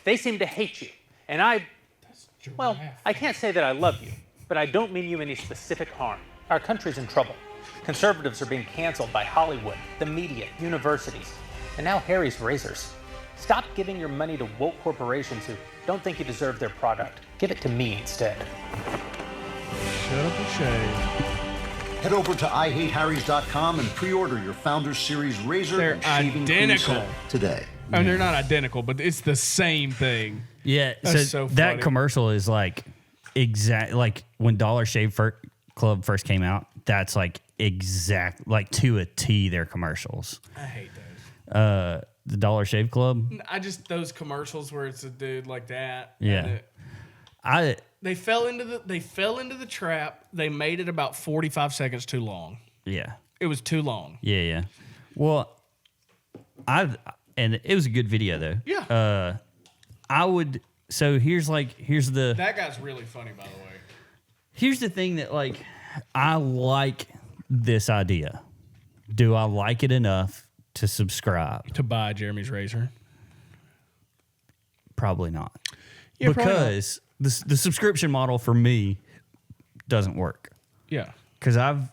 They seem to hate you, and I can't say that I love you, but I don't mean you any specific harm. Our country's in trouble. Conservatives are being canceled by Hollywood, the media, universities, and now Harry's Razors. Stop giving your money to woke corporations who don't think you deserve their product. Give it to me instead. Shut up and shave. Head over to IHateHarrys.com and pre-order your Founders Series razor They're and shaving cream identical set today. I mean, they're not identical, but it's the same thing. Yeah, That's so that funny. commercial is like exact, like when Dollar Shave Club first came out. That's like exact, like to a T. Their commercials. I hate those. The Dollar Shave Club. Those commercials where it's a dude like that. Yeah, They fell into the trap. They made it about 45 seconds too long. Yeah, It was too long. yeah. Well, and it was a good video though. Yeah. I would. So here's the. That guy's really funny, by the way. Here's the thing that like I like this idea. Do I like it enough to subscribe? To buy Jeremy's razor? Probably not. Yeah, because the subscription model for me doesn't work. Yeah. Because I've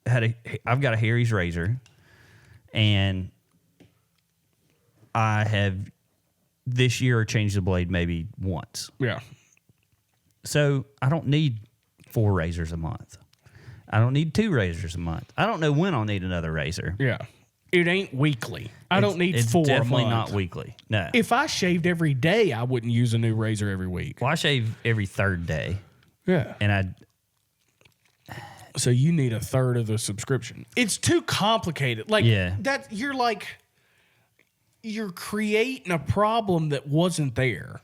got a Harry's razor, and I have this year changed the blade maybe once. Yeah. So I don't need 4 razors a month. I don't need 2 razors a month. I don't know when I'll need another razor. Yeah. It ain't weekly. I don't need it's 4 a definitely month. not weekly. No. If I shaved every day, I wouldn't use a new razor every week. Well, I shave every 3rd day. Yeah. And So you need a third of the subscription. It's too complicated. Like that you're creating a problem that wasn't there.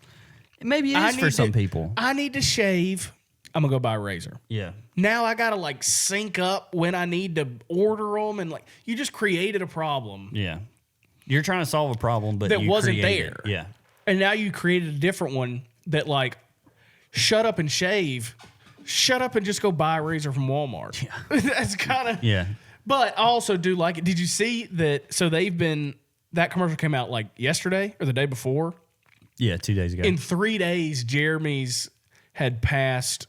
Maybe it is for some people. I need to shave. I'm gonna go buy a razor. Yeah. Now I gotta like sync up when I need to order them, and like you just created a problem. Yeah. You're trying to solve a problem, but that you wasn't created there. it. Yeah. And now you created a different one that like, shut up and shave. Shut up and just go buy a razor from Walmart. Yeah. That's kind of Yeah. But I also do like it. Did you see that? So that commercial came out like yesterday or the day before. Yeah, 2 days ago. In 3 days, Jeremy's had passed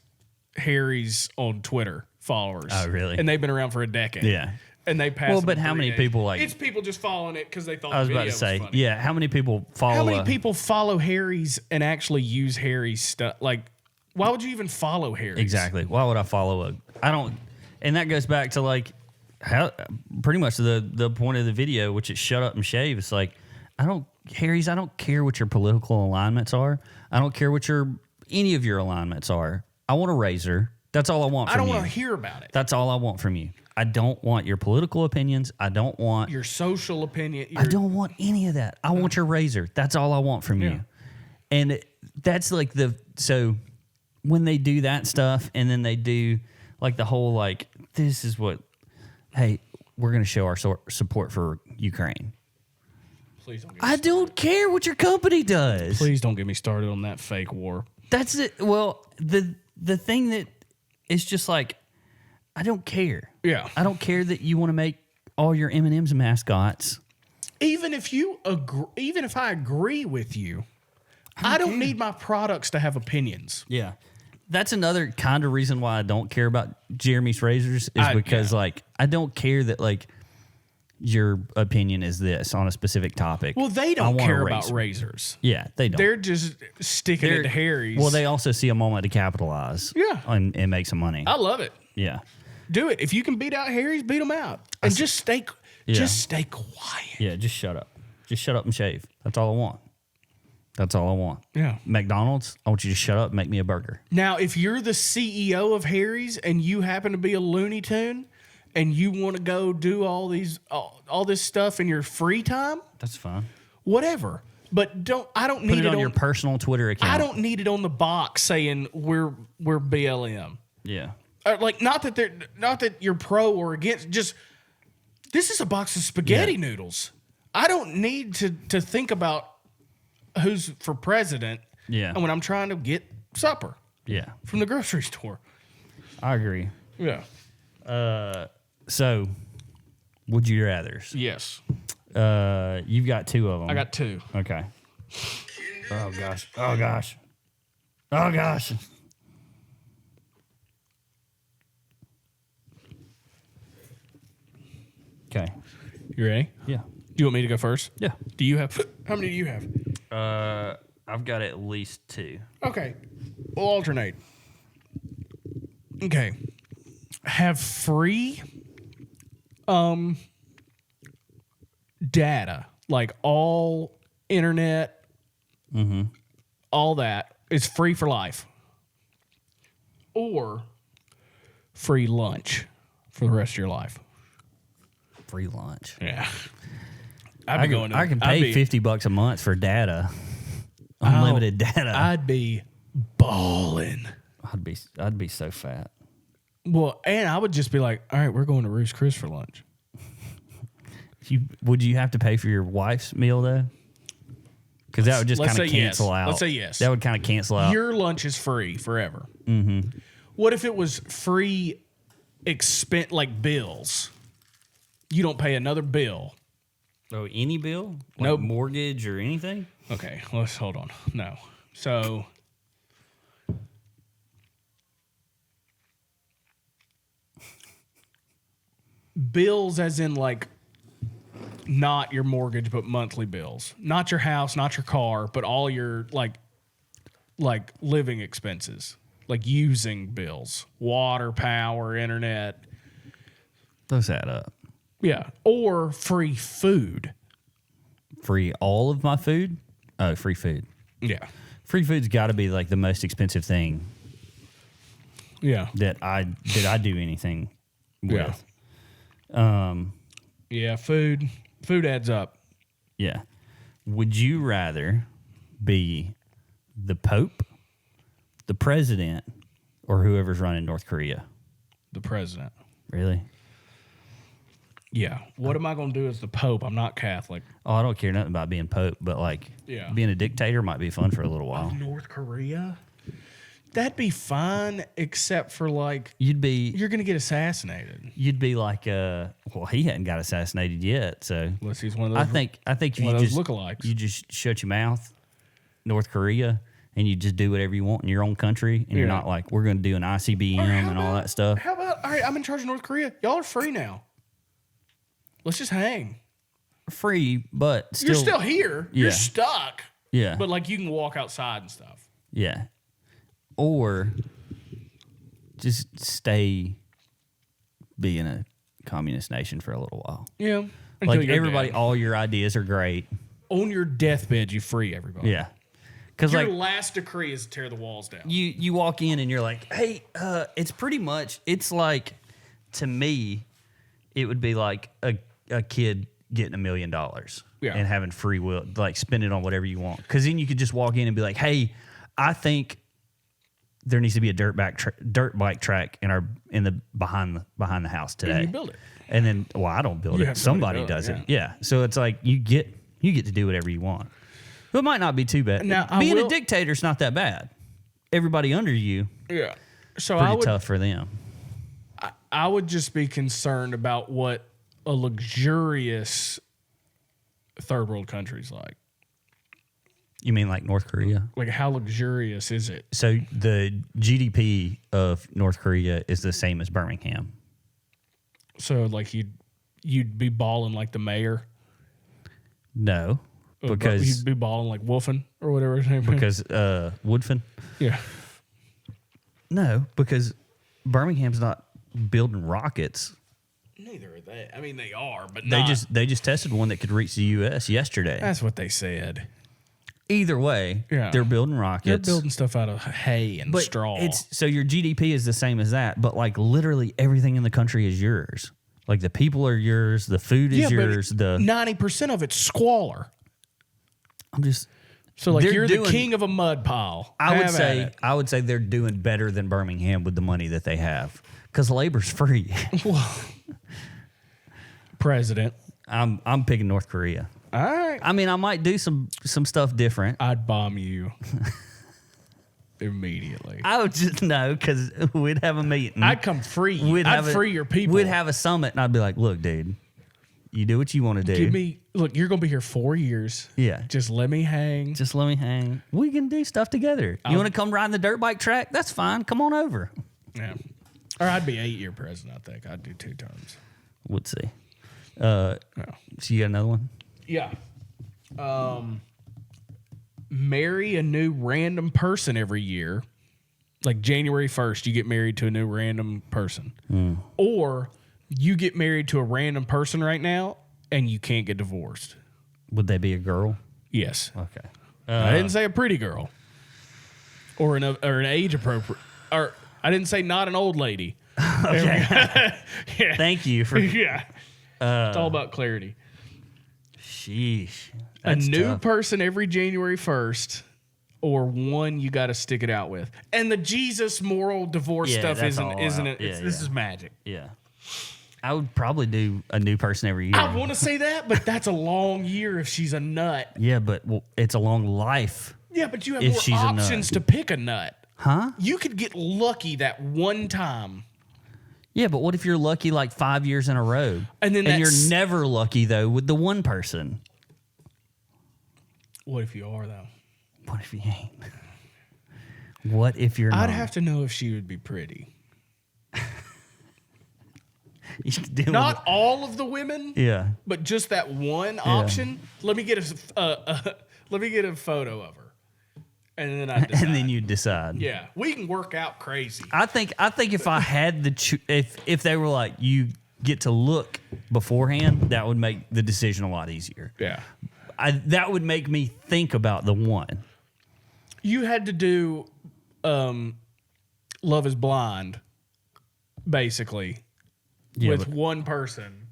Harry's on Twitter followers. Oh, really? And they've been around for a decade. Yeah. And they passed. Well, them but in how 3 many days. people like? It's people just following it because they thought I was the about video to say, was funny. yeah. How many people follow? How many people follow Harry's and actually use Harry's stuff? Like, why would you even follow Harry's? Exactly. Why would I follow I don't. And that goes back to like how pretty much the point of the video, which is shut up and shave. It's like Harry's. I don't care what your political alignments are. I don't care what any of your alignments are. I want a razor. That's all I want from you. I don't want to hear about it. That's all I want from you. I don't want your political opinions. I don't want your social opinion. I don't want any of that. I want your razor. That's all I want from you. And that's like so when they do that stuff and then they do like the whole like, this is what, hey, we're going to show our support for Ukraine. Please don't. I don't care what your company does. Please don't get me started on that fake war. That's it. Well, the thing that it's just like, I don't care. Yeah. I don't care that you want to make all your M&M's mascots. Even if you agree, even if I agree with you, I don't need my products to have opinions. Yeah. That's another kind of reason why I don't care about Jeremy's razors is because like I don't care that like your opinion is this on a specific topic. Well, they I don't want a care about razor. razors. Yeah, they don't. They're just sticking it to Harry's. Well, they also see a moment to capitalize. Yeah. And make some money. I love it. Yeah. Do it. If you can beat out Harry's, beat them out. And just stay quiet. Yeah, just shut up. Just shut up and shave. That's all I want. That's all I want. Yeah. McDonald's, I want you to shut up and make me a burger. Now, if you're the CEO of Harry's and you happen to be a Looney Tune and you want to go do all this stuff in your free time, That's fine. whatever. But I don't need Put it on your personal Twitter account. I don't need it on the box saying we're BLM. Yeah. Or like not that you're pro or against, just this is a box of spaghetti noodles. I don't need to think about who's for president. Yeah. And when I'm trying to get supper. Yeah. From the grocery store. I agree. Yeah. So, would you rather's? Yes. You've got two of them. I got two. Okay. Oh gosh. Oh gosh. Oh gosh. Okay. You ready? Yeah. Do you want me to go first? Yeah. Do you have how many do you have? I've got at least two. Okay. We'll alternate. Okay. Have free data. Like all internet, all that is free for life. Or free lunch for the rest of your life. Free lunch. Yeah. I can pay $50 a month for data. Unlimited data. I'd be balling. I'd be so fat. Well, and I would just be like, all right, we're going to Ruth's Chris for lunch. Would you have to pay for your wife's meal though? Because that would just kind of cancel out. Let's say yes. That would kind of cancel out. Your lunch is free forever. Mm-hmm. What if it was free expense, like bills? You don't pay another bill. Oh, any bill? Like Nope. Mortgage or anything? Okay, let's hold on. No. So bills as in like not your mortgage but monthly bills. Not your house, not your car, but all your like living expenses. Like using bills. Water, power, internet. Those add up. Yeah. Or free food. Free all of my food? Oh, free food. Yeah. Free food's got to be like the most expensive thing. Yeah. That I do anything with. Yeah, food adds up. Yeah. Would you rather be the Pope, the president, or whoever's running North Korea? The president. Really? Yeah. What am I going to do as the Pope? I'm not Catholic. Oh, I don't care nothing about being Pope, but like being a dictator might be fun for a little while. North Korea? That'd be fine, except for like you're going to get assassinated. You'd be like, well, he hadn't got assassinated yet, so unless he's one of those. I think one you of those just lookalikes. You just shut your mouth, North Korea, and you just do whatever you want in your own country, and you're not like we're going to do an ICBM and all that stuff. How about all right? I'm in charge of North Korea. Y'all are free now. Let's just hang. Free, but still, you're still here. Yeah. You're stuck. Yeah, but like you can walk outside and stuff. Yeah. Or just stay being a communist nation for a little while. Yeah. Like everybody, all your ideas are great. On your deathbed, you free everybody. Yeah. Because your like last decree is to tear the walls down. You walk in and you're like, hey, it's pretty much, it's like, to me, it would be like a kid getting $1 million and having free will, like spend it on whatever you want. Because then you could just walk in and be like, hey, I think there needs to be a dirt bike track in the behind the house today. And you build it. And then, well, I don't build it. Somebody does it. Yeah. So it's like you get to do whatever you want. It might not be too bad. Now, being a dictator's not that bad. Everybody under you, so pretty tough for them. I would just be concerned about what a luxurious third world country's like. You mean like North Korea? Like how luxurious is it? So the GDP of North Korea is the same as Birmingham. So like you'd be balling like the mayor? No, because you'd be balling like Wolfen or whatever his name is. because Woodfin. Yeah. No, because Birmingham's not building rockets. Neither are they. I mean, they are, but They not. they just tested one that could reach the U.S. yesterday. That's what they said. Either way, Yeah. they're building rockets. They're building stuff out of hay and but straw. so your GDP is the same as that, but like literally everything in the country is yours. Like the people are yours, the food is yours. The 90% of it's squalor. I'm just So like they're you're doing- the king of a mud pile. I would Have at say it. I would say they're doing better than Birmingham with the money that they have because labor's free. President. I'm picking North Korea. All right. I mean, I might do some stuff different. I'd bomb you immediately. I would just know because we'd have a meeting. I'd come free. I'd free your people. We'd have a summit, and I'd be like, "Look, dude, you do what you want to do. Give me look. You're gonna be here 4 years. Yeah, Just let me hang. just let me hang. We can do stuff together. You want to come ride the dirt bike track? That's fine. Come on over. Yeah. Or I'd be 8-year president. I think I'd do 2 terms. We'll see. So you got another one? Yeah. Marry a new random person every year. Like January 1st, you get married to a new random person. Or you get married to a random person right now and you can't get divorced. Would they be a girl? Yes. Okay. I didn't say a pretty girl. Or an age appropriate. Or I didn't say not an old lady. Okay. Yeah. Thank you for. Yeah. It's all about clarity. Sheesh. A That's new tough. person every January 1st, or one you got to stick it out with. And the Jesus moral divorce Yeah, stuff that's isn't all isn't out. it? It's, Yeah, this yeah. is magic. Yeah. I would probably do a new person every year. I want to say that, but that's a long year if she's a nut. Yeah, but it's a long life. Yeah, but you have If more she's a nut. options to pick a nut. Huh? You could get lucky that one time. Yeah, but what if you're lucky like 5 years in a row? And then you're that's- never lucky though with the one person. What if you are though? What if you ain't? What if you're not? I'd have to know if she would be pretty. You could deal Not with all of the women, yeah. but just that one option. Let me get a photo of her, and then I decide. And then you decide. Yeah, we can work out crazy. I think if I had if they were like you get to look beforehand, that would make the decision a lot easier. Yeah, that would make me think about the one. you had to do Love Is Blind, basically, Yeah, with but, one person.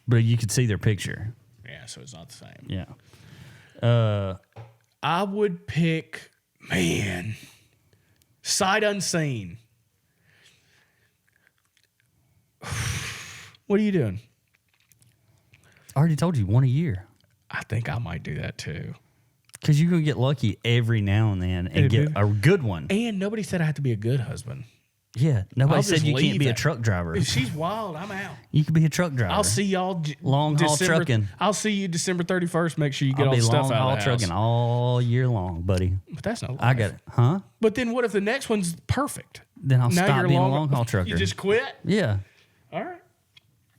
but you could see their picture. Yeah, so it's not the same. Yeah. I would pick, man, Sight Unseen. What are you doing? I already told you one a year. I think I might do that too. Because you're going to get lucky every now and then and get a good one. And nobody said I had to be a good husband. Yeah. Nobody I'll said just you can't leave be a it. truck driver. If she's wild, I'm out. You could be a truck driver. I'll see y'all Long haul trucking. I'll see you December 31st. Make sure you get I'll all be the stuff long out haul of the trucking house. all year long, buddy. But that's not life. I got it. Huh? But then what if the next one's perfect? Then I'll Now stop you're being a long haul trucker. You just quit? Yeah. All right.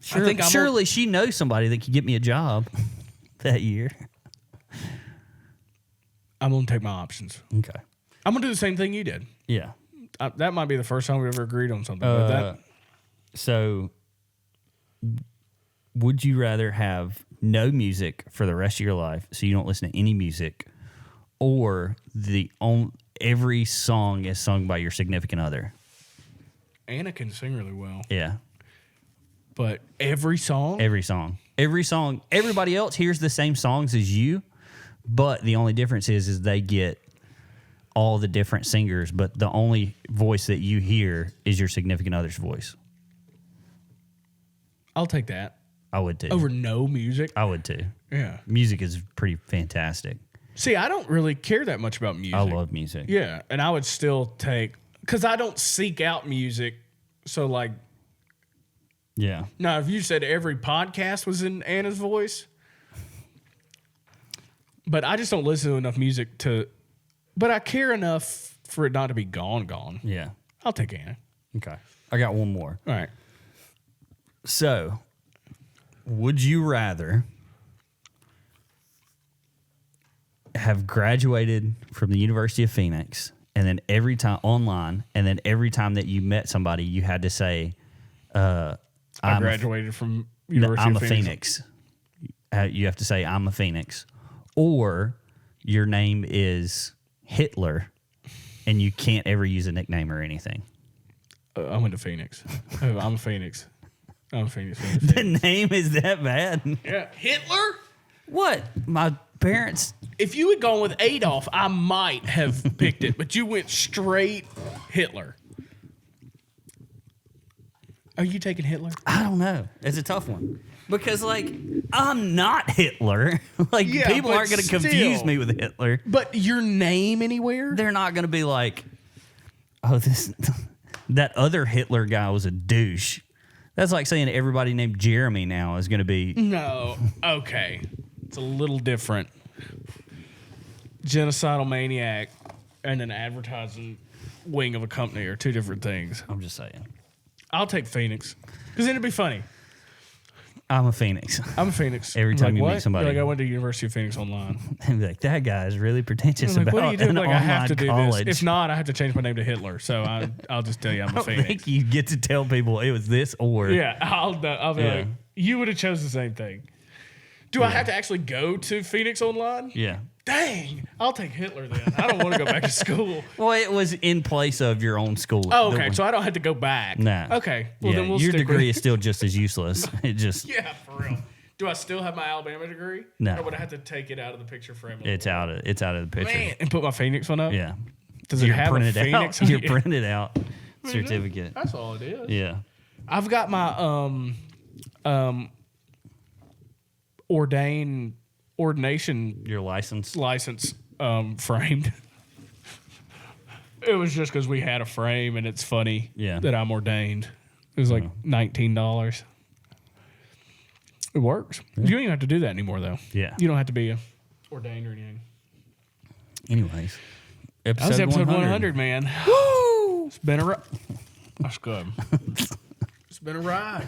Surely she knows somebody that could get me a job that year. I'm going to take my options. Okay. I'm going to do the same thing you did. Yeah. That might be the first time we ever agreed on something. But that, So, would you rather have no music for the rest of your life, so you don't listen to any music, or every song is sung by your significant other? Anna can sing really well. Yeah, But every song? every song, everybody else hears the same songs as you, but the only difference is they get all the different singers, but the only voice that you hear is your significant other's voice. I'll take that. I would too. Over no music? I would too. Yeah. Music is pretty fantastic. See, I don't really care that much about music. I love music. Yeah, and I would still take, because I don't seek out music. So, like, Yeah. now if you said every podcast was in Anna's voice, but I just don't listen to enough music but I care enough for it not to be gone. Yeah. I'll take Anna. Okay. I got one more. All right. So, Would you rather have graduated from the University of Phoenix and then every time online, and then every time that you met somebody, you had to say, I graduated from University I'm of a Phoenix. You have to say, I'm a Phoenix. Or your name is Hitler and you can't ever use a nickname or anything. I went to Phoenix. I'm a Phoenix. I'm a Phoenix. The name is that bad? Yeah. Hitler? What? My parents. If you had gone with Adolf, I might have picked it, but you went straight Hitler. Are you taking Hitler? I don't know. It's a tough one. Because, like, I'm not Hitler. Like, Yeah, people but aren't going to confuse still. me with Hitler. But your name anywhere? They're not going to be like, oh, that other Hitler guy was a douche. That's like saying everybody named Jeremy now is going to be. No. Okay. It's a little different. Genocidal maniac and an advertising wing of a company are two different things. I'm just saying. I'll take Phoenix. Because then it'd be funny. I'm a Phoenix. I'm a Phoenix. Every time you what? meet somebody. Like, I went to University of Phoenix online. And be like, that guy is really pretentious Like, about what do you do? an Like, I online have to do college. this. If not, I have to change my name to Hitler. So I'll just tell you I'm a I Phoenix. think you get to tell people it was this or. Yeah, I'll be Yeah. like, you would have chose the same thing. Do I have to actually go to Phoenix online? Yeah. Dang, I'll take Hitler then. I don't want to go back to school. Well, it was in place of your own school. Oh, okay. So I don't have to go back. Nah. Okay. Well, Yeah, then we'll your stick degree with is still just as useless. It just Yeah, for real. Do I still have my Alabama degree? No. Or would I have to take it out of the picture frame? it's out of the picture. Man, and put my Phoenix one up? Yeah. Does it have a printed Phoenix? out. Your printed out certificate. That's all it is. Yeah. I've got my ordination Your license. framed. It was just because we had a frame and it's funny that I'm ordained. It was like $19. It works. You don't even have to do that anymore, though. Yeah. You don't have to be ordained or anything. Anyways. That was episode 100, man. Woo! It's been a ride. That's good. It's been a ride.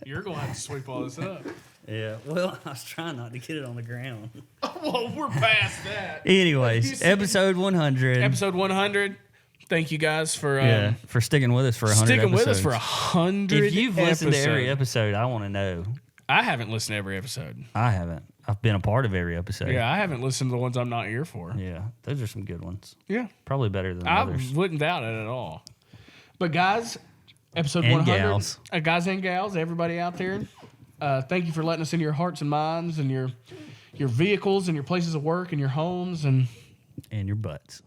You're going to have to sweep all this up. Yeah. Well, I was trying not to get it on the ground. Well, we're past that. Anyways, episode 100. Episode 100. Thank you guys for sticking with us for 100 sticking with us episodes. for 100 If you've listened to every episodes. episode, I want to know. I haven't listened to every episode. I haven't. I've been a part of every episode. Yeah, I haven't listened to the ones I'm not here for. Yeah, those are some good ones. Yeah. Probably better than I others. wouldn't doubt it at all. But guys, episode And 100. gals. Guys and gals, everybody out there, thank you for letting us into your hearts and minds and your vehicles and your places of work and your homes and your butts.